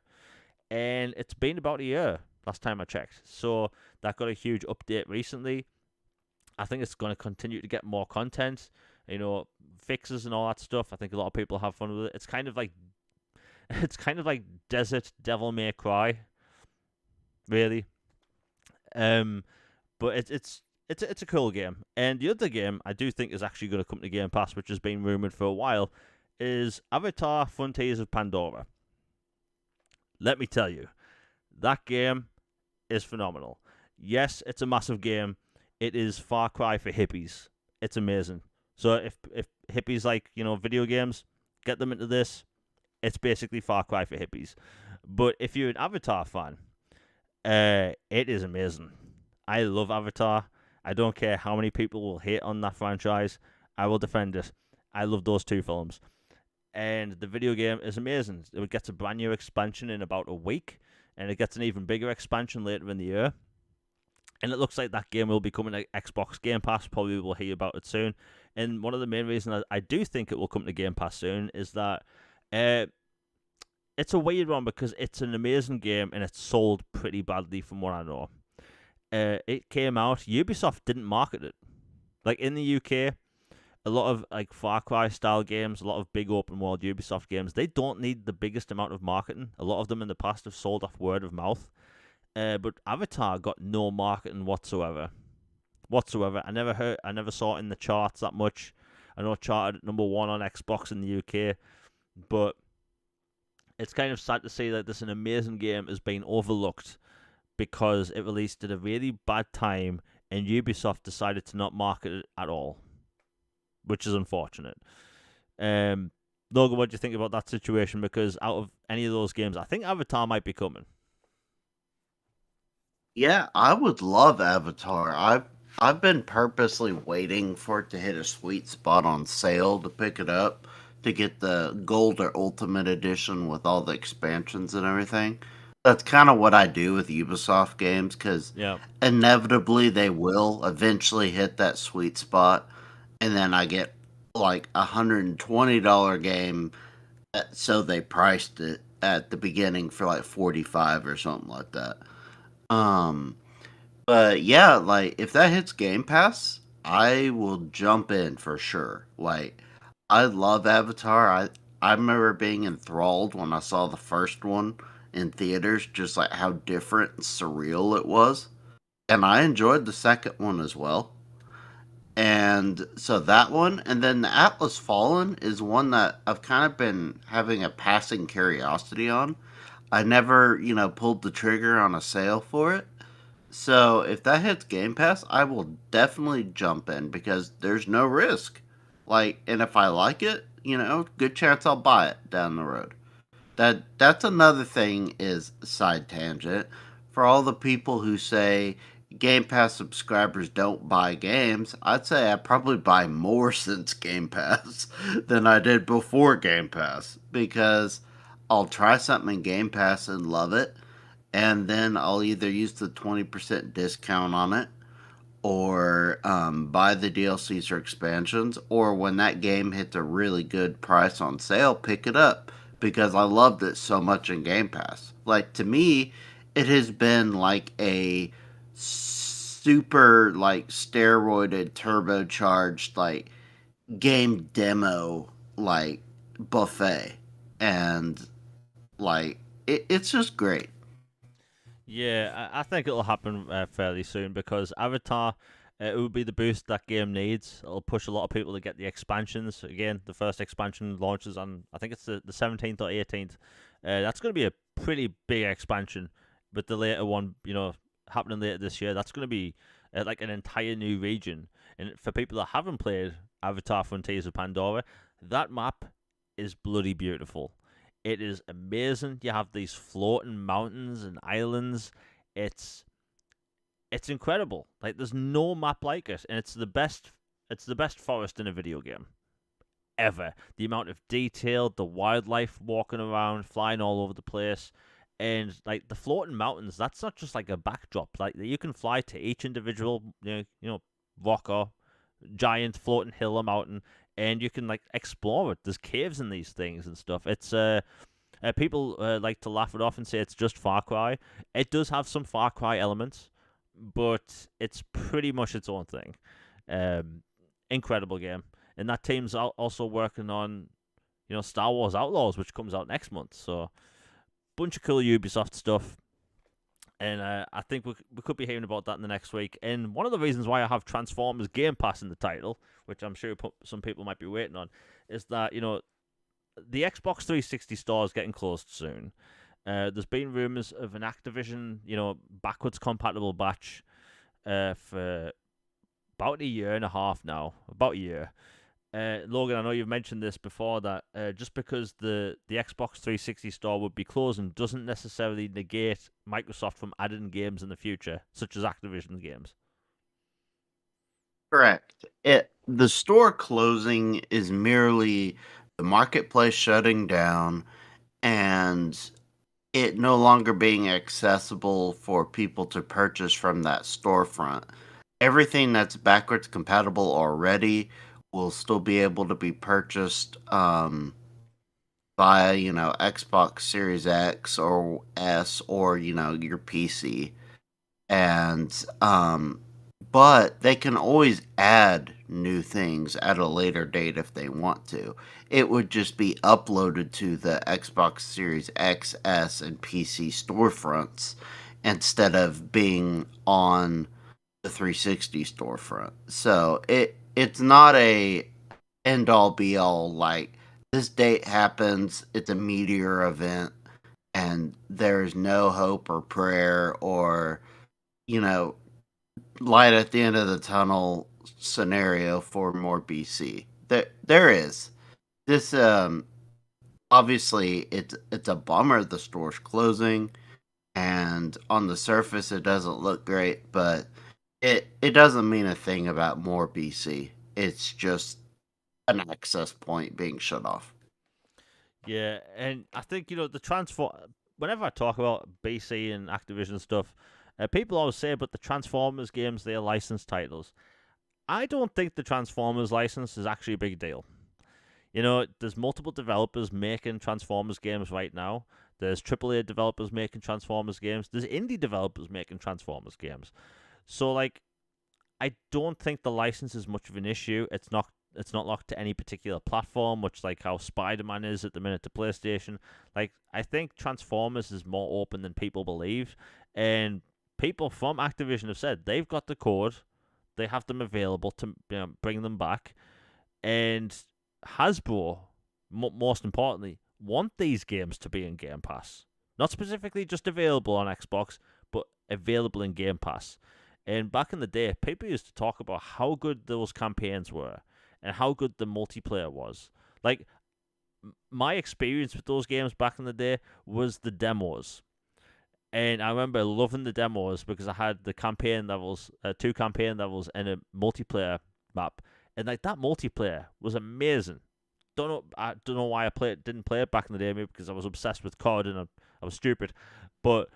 And it's been about a year last time I checked. So that got a huge update recently. I think it's going to continue to get more content, fixes and all that stuff. I think a lot of people have fun with it. It's kind of like Desert Devil May Cry, really. But it's a cool game. And the other game I do think is actually going to come to Game Pass, which has been rumored for a while, is Avatar: Frontiers of Pandora. Let me tell you, that game is phenomenal. Yes, it's a massive game. It is Far Cry for hippies. It's amazing. So if hippies like, video games, get them into this. It's basically Far Cry for hippies. But if you're an Avatar fan, it is amazing. I love Avatar. I don't care how many people will hate on that franchise. I will defend it. I love those 2 films. And the video game is amazing. It gets a brand new expansion in about a week, and it gets an even bigger expansion later in the year. And it looks like that game will be coming to Xbox Game Pass. Probably we'll hear about it soon. And one of the main reasons I do think it will come to Game Pass soon is that it's a weird one because it's an amazing game and it's sold pretty badly from what I know. It came out. Ubisoft didn't market it. Like in the UK, a lot of Far Cry style games, a lot of big open world Ubisoft games, they don't need the biggest amount of marketing. A lot of them in the past have sold off word of mouth. But Avatar got no marketing whatsoever. I never saw it in the charts that much. I know it charted at #1 on Xbox in the UK, but it's kind of sad to see that this an amazing game has been overlooked because it released at a really bad time and Ubisoft decided to not market it at all, which is unfortunate. Logan, what do you think about that situation? Because out of any of those games, I think Avatar might be coming. Yeah, I would love Avatar. I've been purposely waiting for it to hit a sweet spot on sale to pick it up to get the gold or ultimate edition with all the expansions and everything. That's kind of what I do with Ubisoft games because Yeah. inevitably they will eventually hit that sweet spot, and then I get like $120 game, so they priced it at the beginning for like 45 or something like that. Um, but yeah, like if that hits Game Pass, I will jump in for sure. Like I love Avatar. I remember being enthralled when I saw the first one in theaters, just like how different and surreal it was. And I enjoyed the second one as well. And so that one, and then the Atlas Fallen is one that I've kind of been having a passing curiosity on. I never, pulled the trigger on a sale for it. So if that hits Game Pass, I will definitely jump in because there's no risk. Like, and if I like it, good chance I'll buy it down the road. That's another thing is side tangent for all the people who say Game Pass subscribers don't buy games. I'd say I probably buy more since Game Pass than I did before Game Pass because I'll try something in Game Pass and love it, and then I'll either use the 20% discount on it or buy the DLCs or expansions, or when that game hits a really good price on sale, pick it up because I loved it so much in Game Pass. Like to me, it has been like a super like steroided turbocharged like game demo like buffet, and like it's just great. Yeah, I think it'll happen fairly soon because Avatar, it will be the boost that game needs. It'll push a lot of people to get the expansions. Again, the first expansion launches on, I think it's the 17th or 18th. That's going to be a pretty big expansion, but the later one, happening later this year, that's going to be like an entire new region. And for people that haven't played Avatar Frontiers of Pandora, that map is bloody beautiful. It is amazing. You have these floating mountains and islands. It's it's incredible. Like there's no map like it, and it's the best. It's the best forest in a video game ever. The amount of detail, the wildlife walking around, flying all over the place, and like the floating mountains. That's not just like a backdrop. Like you can fly to each individual, rock or giant floating hill or mountain, and you can like explore it. There's caves in these things and stuff. It's people like to laugh it off and say it's just Far Cry. It does have some Far Cry elements, but it's pretty much its own thing. Incredible game, and that team's also working on, Star Wars Outlaws, which comes out next month. So, bunch of cool Ubisoft stuff. And I think we could be hearing about that in the next week. And one of the reasons why I have Transformers Game Pass in the title, which I'm sure some people might be waiting on, is that the Xbox 360 store is getting closed soon. There's been rumors of an Activision, backwards compatible batch for about a year and a half now, about a year. Logan, I know you've mentioned this before, that just because the Xbox 360 store would be closing doesn't necessarily negate Microsoft from adding games in the future, such as Activision games. Correct. The store closing is merely the marketplace shutting down and it no longer being accessible for people to purchase from that storefront. Everything that's backwards compatible already will still be able to be purchased via, Xbox Series X or S or, your PC. And but they can always add new things at a later date if they want to. It would just be uploaded to the Xbox Series X, S, and PC storefronts instead of being on the 360 storefront. So it's not a end all be all like this date happens, it's a meteor event and there's no hope or prayer or you know light at the end of the tunnel scenario for more BC. There is this. Obviously, it's a bummer the store's closing, and on the surface it doesn't look great, but it doesn't mean a thing about more BC. It's just an access point being shut off. Yeah, and I think the transform. Whenever I talk about BC and Activision stuff, people always say about the Transformers games they are licensed titles. I don't think the Transformers license is actually a big deal. There's multiple developers making Transformers games right now. There's AAA developers making Transformers games. There's indie developers making Transformers games. So like, I don't think the license is much of an issue. It's not locked to any particular platform, much like how Spider-Man is at the minute to PlayStation. Like, I think Transformers is more open than people believe, and people from Activision have said they've got the code, they have them available to bring them back, and Hasbro, most importantly, want these games to be in Game Pass. Not specifically just available on Xbox, but available in Game Pass. And back in the day, people used to talk about how good those campaigns were and how good the multiplayer was. Like, my experience with those games back in the day was the demos. And I remember loving the demos because I had the campaign levels, 2 campaign levels, and a multiplayer map. And like that multiplayer was amazing. I don't know why didn't play it back in the day, maybe because I was obsessed with COD and I was stupid. But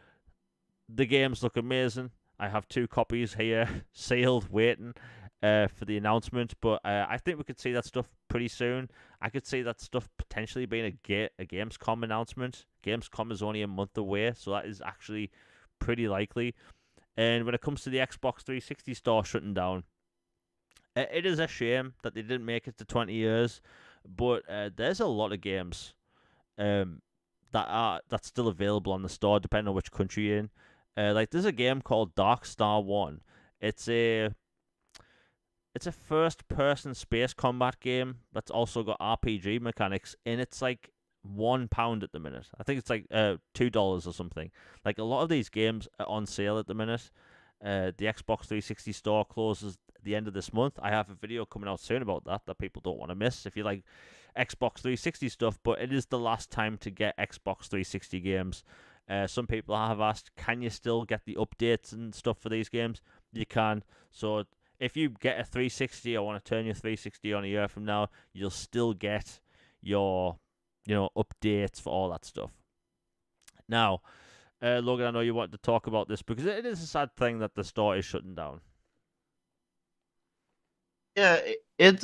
the games look amazing. I have 2 copies here, sealed, waiting for the announcement. But I think we could see that stuff pretty soon. I could see that stuff potentially being a Gamescom announcement. Gamescom is only a month away, so that is actually pretty likely. And when it comes to the Xbox 360 store shutting down, it is a shame that they didn't make it to 20 years. But there's a lot of games that's still available on the store, depending on which country you're in. Like there's a game called Dark Star 1. It's a first-person space combat game that's also got RPG mechanics, and it's like £1 at the minute. I think it's like $2 or something. Like a lot of these games are on sale at the minute. The Xbox 360 store closes at the end of this month. I have a video coming out soon about that people don't want to miss if you like Xbox 360 stuff, but it is the last time to get Xbox 360 games. Some people have asked, can you still get the updates and stuff for these games? You can. So if you get a 360 or want to turn your 360 on a year from now, you'll still get your, updates for all that stuff. Now, Logan, I know you wanted to talk about this because it is a sad thing that the store is shutting down. Yeah, it's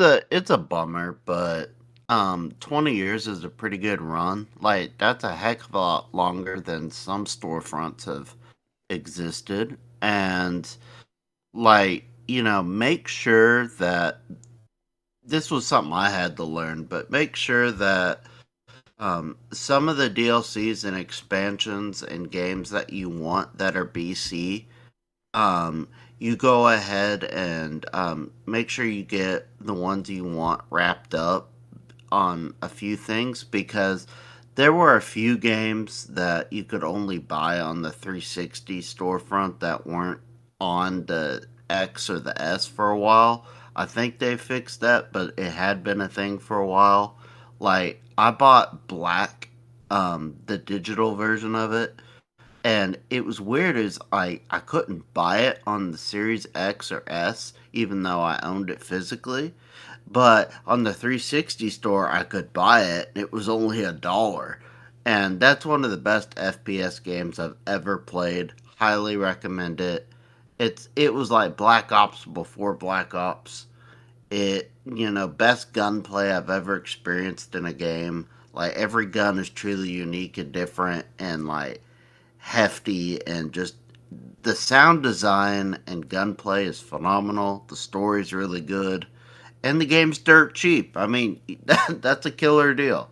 a bummer, but 20 years is a pretty good run. Like that's a heck of a lot longer than some storefronts have existed. And like, make sure that this was something I had to learn, but make sure that some of the DLCs and expansions and games that you want that are BC, you go ahead and make sure you get the ones you want wrapped up on a few things, because there were a few games that you could only buy on the 360 storefront that weren't on the X or the S for a while. I think they fixed that, but it had been a thing for a while. Like I bought Black, the digital version of it, and it was weird as I couldn't buy it on the Series X or S, even though I owned it physically. But on the 360 store, I could buy it. It was only $1. And that's one of the best FPS games I've ever played. Highly recommend it. It was like Black Ops before Black Ops. Best gunplay I've ever experienced in a game. Like every gun is truly unique and different and like hefty, and just the sound design and gunplay is phenomenal. The story's really good, and the game's dirt cheap. I mean, that's a killer deal.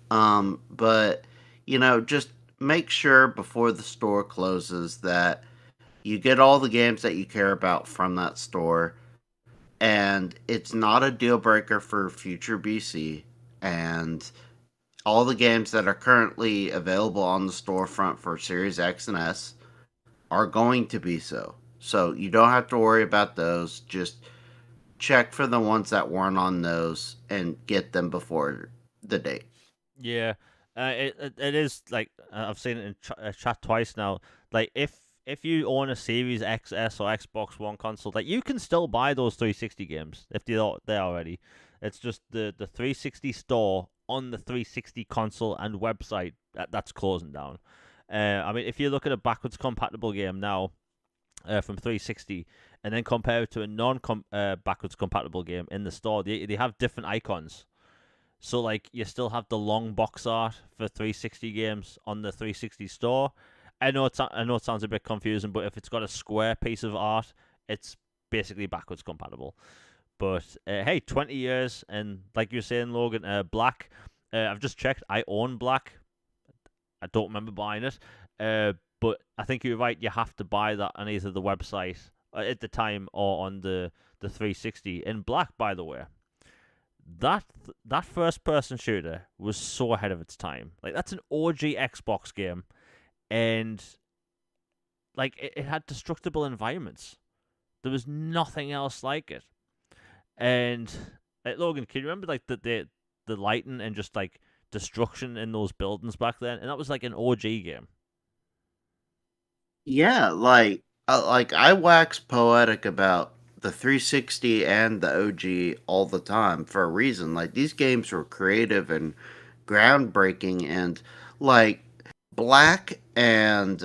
But just make sure before the store closes that you get all the games that you care about from that store, and it's not a deal breaker for future BC. And all the games that are currently available on the storefront for Series X and S are going to be so. So you don't have to worry about those. Just check for the ones that weren't on those and get them before the date. Yeah, it is like I've seen it in chat twice now. Like if you own a Series XS or Xbox One console, like you can still buy those 360 games if they're there already. It's just the 360 store on the 360 console and website that's closing down. I mean, if you look at a backwards compatible game now from 360 and then compare it to a non backwards compatible game in the store, they have different icons. So like you still have the long box art for 360 games on the 360 store. I know it sounds a bit confusing, but if it's got a square piece of art, it's basically backwards compatible. But hey, 20 years, and like you're saying, Logan, Black. I've just checked. I own Black. I don't remember buying it. But I think you're right. You have to buy that on either the website at the time or on the 360. And Black, by the way, that first person shooter was so ahead of its time. Like that's an OG Xbox game, and like it had destructible environments. There was nothing else like it. And like, Logan, can you remember like the lighting and just like destruction in those buildings back then? And that was like an OG game. Yeah, like I wax poetic about the 360 and the OG all the time for a reason. Like these games were creative and groundbreaking, and like Black and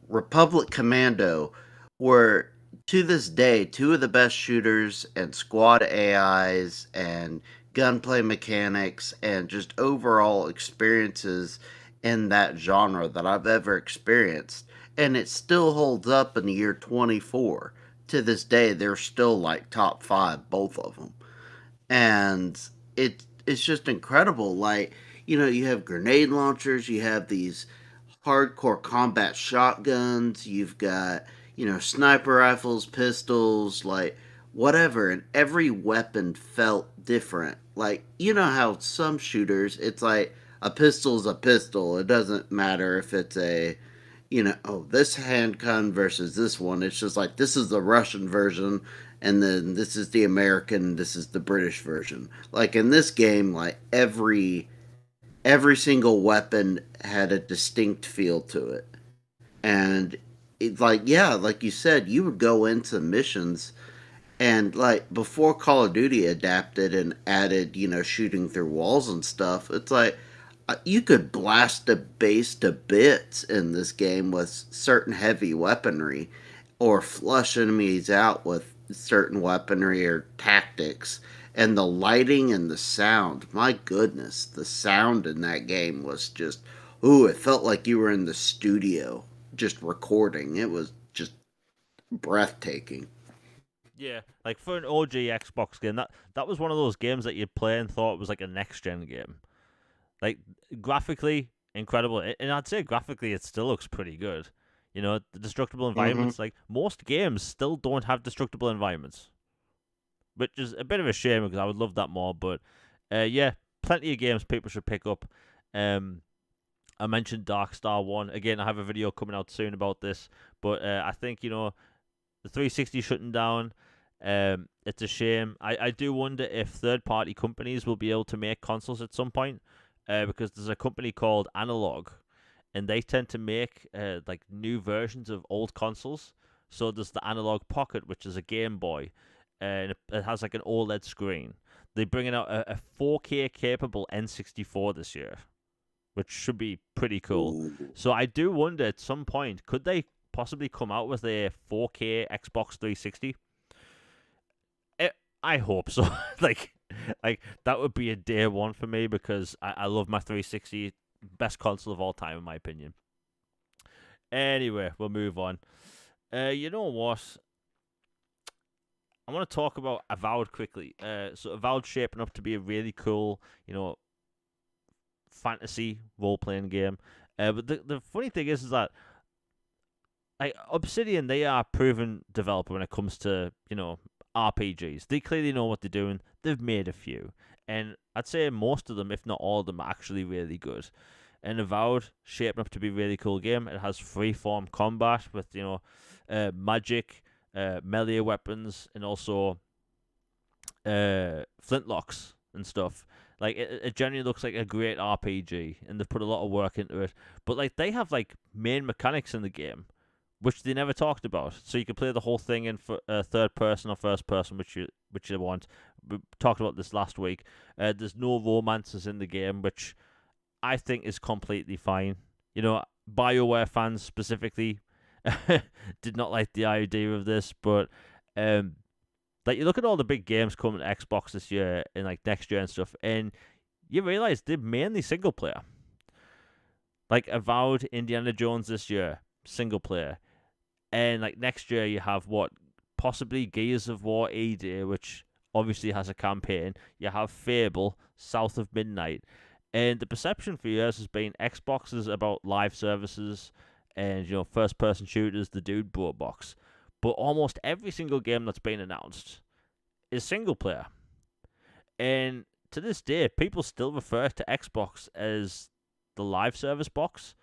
Republic Commando were to this day two of the best shooters and squad AIs and gunplay mechanics and just overall experiences in that genre that I've ever experienced. And it still holds up in the year 24. To this day, they're still like top five, both of them. And it's just incredible. Like, you have grenade launchers, you have these hardcore combat shotguns, you've got, sniper rifles, pistols, like whatever, and every weapon felt different. Like, you know how some shooters, it's like a pistol is a pistol. It doesn't matter if it's this handgun versus this one. It's just like this is the Russian version, and then this is the American, this is the British version. Like in this game, like every single weapon had a distinct feel to it. And it's like, yeah, like you said, you would go into missions and like before Call of Duty adapted and added, shooting through walls and stuff, it's like you could blast a base to bits in this game with certain heavy weaponry or flush enemies out with certain weaponry or tactics. And the lighting and the sound, my goodness, the sound in that game was just, ooh, it felt like you were in the studio just recording. It was just breathtaking. Yeah, like for an OG Xbox game, that was one of those games that you'd play and thought was like a next gen game. Like graphically incredible, and I'd say graphically it still looks pretty good. The destructible Mm-hmm. environments, like most games still don't have destructible environments, which is a bit of a shame because I would love that more. But yeah, plenty of games people should pick up. Um, I mentioned Dark Star 1. Again, I have a video coming out soon about this, but I think, the 360 shutting down, it's a shame. I do wonder if third-party companies will be able to make consoles at some point, because there's a company called Analog, and they tend to make like new versions of old consoles. So there's the Analog Pocket, which is a Game Boy, and it has like an OLED screen. They're bringing out a 4K capable N64 this year, which should be pretty cool. Ooh. So I do wonder at some point, could they possibly come out with a 4K Xbox 360? I hope so. like, like that would be a day one for me because I love my 360, best console of all time in my opinion. Anyway, we'll move on. You know what? I want to talk about Avowed quickly. So Avowed shaping up to be a really cool, fantasy role playing game. But the funny thing is that like Obsidian, they are a proven developer when it comes to RPGs. They clearly know what they're doing. They've made a few, and I'd say most of them, if not all of them, are actually really good. And Avowed shaping up to be a really cool game. It has freeform combat with magic, melee weapons, and also flintlocks and stuff. Like it genuinely looks like a great RPG, and they've put a lot of work into it. But like they have like main mechanics in the game, which they never talked about. So you can play the whole thing in third person or first person, which you want. We talked about this last week. There's no romances in the game, which I think is completely fine. BioWare fans specifically did not like the idea of this, but like you look at all the big games coming to Xbox this year and like next year and stuff, and you realize they're mainly single player. Like Avowed, Indiana Jones this year, single player. And like next year you have what possibly Gears of War AD, which obviously has a campaign. You have Fable, South of Midnight, and the perception for years has been Xbox is about live services and first person shooters. The dude brought box, but almost every single game that's been announced is single player, and to this day people still refer to Xbox as the live service box,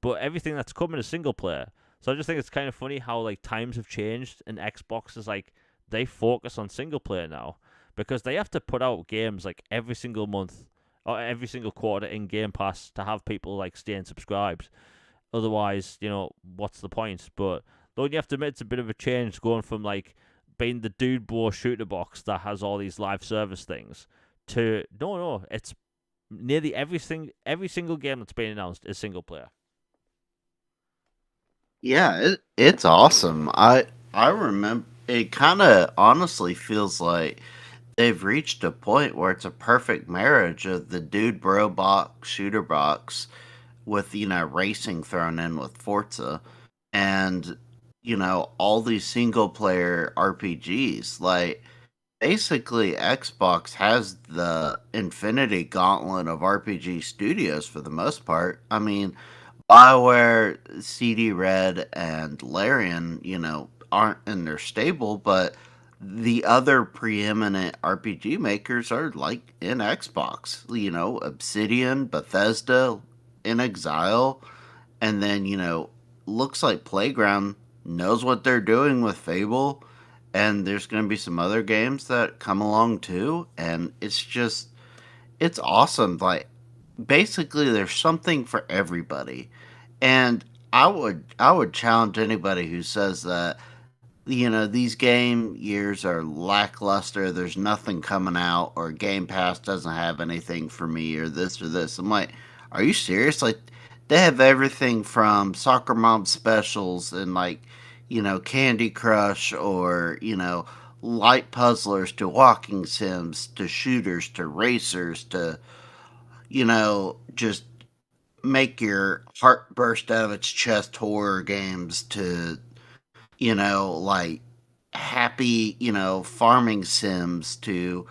but everything that's coming is single player. So I just think it's kind of funny how like times have changed, and Xbox is like they focus on single player now because they have to put out games like every single month or every single quarter in Game Pass to have people like staying subscribed. Otherwise, what's the point? But though you have to admit it's a bit of a change going from like being the dude bro shooter box that has all these live service things to no, it's nearly every single game that's been announced is single player. Yeah, it's awesome. I remember it kind of honestly feels like they've reached a point where it's a perfect marriage of the dude bro box shooter box with racing thrown in with Forza and all these single player RPGs. Like basically Xbox has the infinity gauntlet of RPG studios for the most part. I mean, BioWare, CD Red, and Larian, aren't in their stable, but the other preeminent RPG makers are like in Xbox. Obsidian, Bethesda, in Exile, and then looks like Playground knows what they're doing with Fable, and there's going to be some other games that come along too, and it's awesome. Like basically, there's something for everybody, and I would challenge anybody who says that these game years are lackluster. There's nothing coming out, or Game Pass doesn't have anything for me, or this or this. I'm like, are you serious? Like, they have everything from Soccer Mom specials and like, Candy Crush, or light puzzlers to walking sims to shooters to racers to just make your heart burst out of its chest horror games to like happy, farming sims to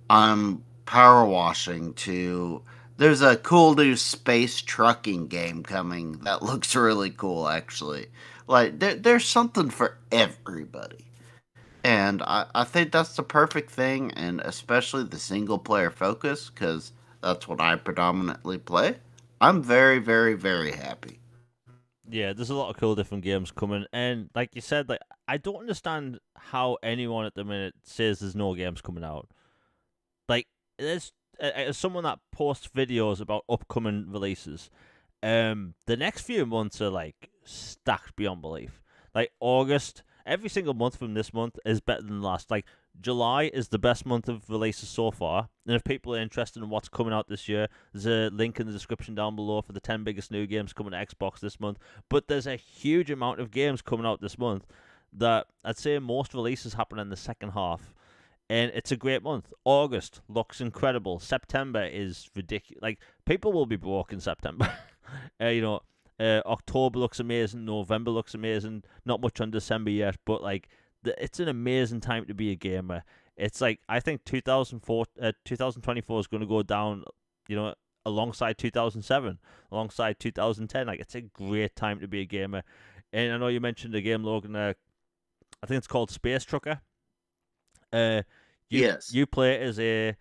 power washing to there's a cool new space trucking game coming that looks really cool actually. Like there's something for everybody. And I think that's the perfect thing, and especially the single player focus, because that's what I predominantly play. I'm very, very, very happy. Yeah, there's a lot of cool different games coming, and like you said, like I don't understand how anyone at the minute says there's no games coming out. Like, there's as someone that posts videos about upcoming releases, the next few months are like stacked beyond belief. Like August, every single month from this month is better than the last. Like July is the best month of releases so far. And if people are interested in what's coming out this year, there's a link in the description down below for the 10 biggest new games coming to Xbox this month. But there's a huge amount of games coming out this month that I'd say most releases happen in the second half. And it's a great month. August looks incredible. September is ridiculous. Like, people will be broke in September. October looks amazing. November looks amazing. Not much on December yet, but like, it's an amazing time to be a gamer. It's like, I think 2024 is going to go down, alongside 2007, alongside 2010. Like, it's a great time to be a gamer. And I know you mentioned the game, Logan. I think it's called Space Trucker. Uh, you Yes. you play as a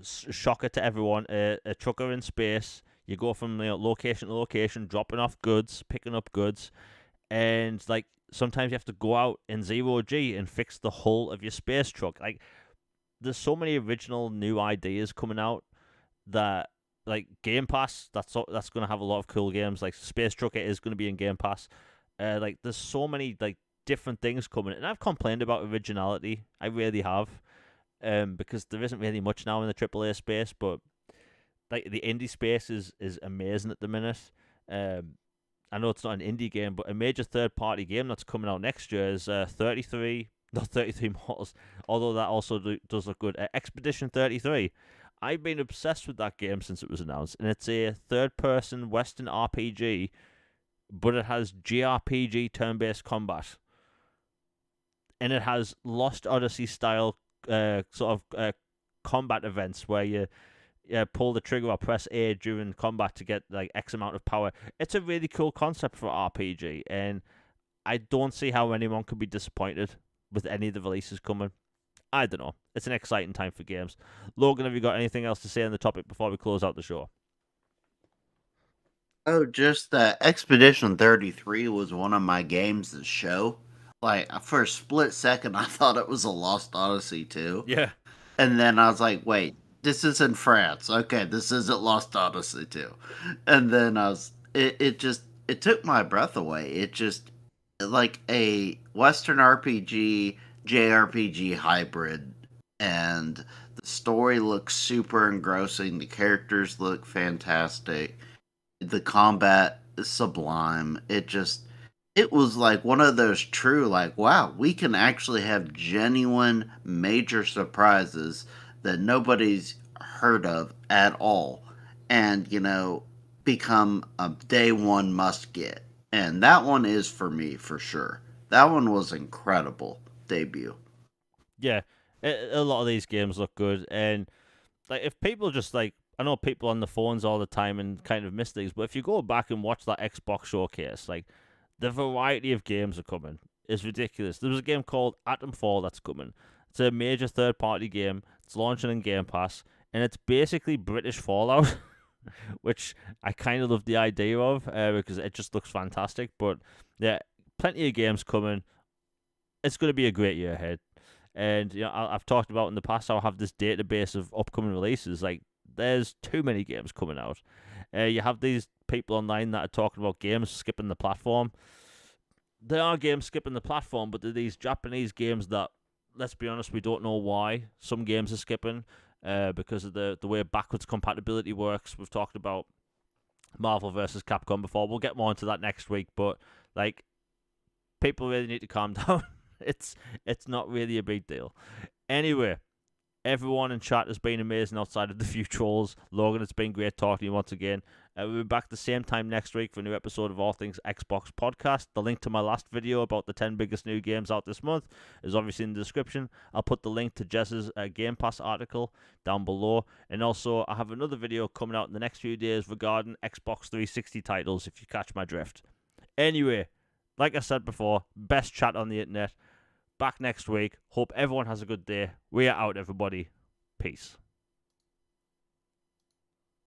shocker to everyone, a trucker in space. You go from location to location, dropping off goods, picking up goods, and like sometimes you have to go out in zero G and fix the hull of your space truck. Like, there's so many original new ideas coming out that like Game Pass. That's gonna have a lot of cool games. Like Space Trucker is gonna be in Game Pass. Like there's so many like different things coming, and I've complained about originality. I really have, because there isn't really much now in the AAA space. But like the indie space is amazing at the minute. I know it's not an indie game, but a major third party game that's coming out next year is 33, not 33 models, although that also does look good. Expedition 33. I've been obsessed with that game since it was announced, and it's a third person Western RPG, but it has JRPG turn based combat. And it has Lost Odyssey style combat events where you pull the trigger or press A during combat to get like X amount of power. It's a really cool concept for RPG, and I don't see how anyone could be disappointed with any of the releases coming. I don't know. It's an exciting time for games. Logan, have you got anything else to say on the topic before we close out the show? Oh, just that Expedition 33 was one of my games to show. Like, for a split second, I thought it was a Lost Odyssey too. Yeah, And then I was like, wait, this is in France. Okay, this isn't Lost Odyssey too. And then it took my breath away. It just, like a Western RPG, JRPG hybrid. And the story looks super engrossing. The characters look fantastic. The combat is sublime. It was like one of those true, like, wow, we can actually have genuine major surprises that nobody's heard of at all, and become a day one must get. And that one is for me for sure. That one was incredible debut. yeah. A lot of these games look good, and like if people just like, I know people on the phones all the time and kind of miss these, but if you go back and watch that Xbox showcase, like the variety of games are coming is ridiculous. There's a game called Atomfall that's coming. It's a major third party game. It's launching in Game Pass, and it's basically British Fallout, which I kind of love the idea of because it just looks fantastic. But yeah, plenty of games coming. It's going to be a great year ahead. And I've talked about in the past how I have this database of upcoming releases. Like, there's too many games coming out. You have these people online that are talking about games skipping the platform. There are games skipping the platform, but they're these Japanese games that, let's be honest, we don't know why some games are skipping because of the way backwards compatibility works. We've talked about Marvel versus Capcom before. We'll get more into that next week, but like, people really need to calm down. It's not really a big deal. Anyway, everyone in chat has been amazing outside of the few trolls. Logan, it's been great talking to you once again. We'll be back the same time next week for a new episode of All Things Xbox Podcast. The link to my last video about the 10 biggest new games out this month is obviously in the description. I'll put the link to Jess's Game Pass article down below. And also, I have another video coming out in the next few days regarding Xbox 360 titles, if you catch my drift. Anyway, like I said before, best chat on the internet. Back next week. Hope everyone has a good day. We are out, everybody. Peace.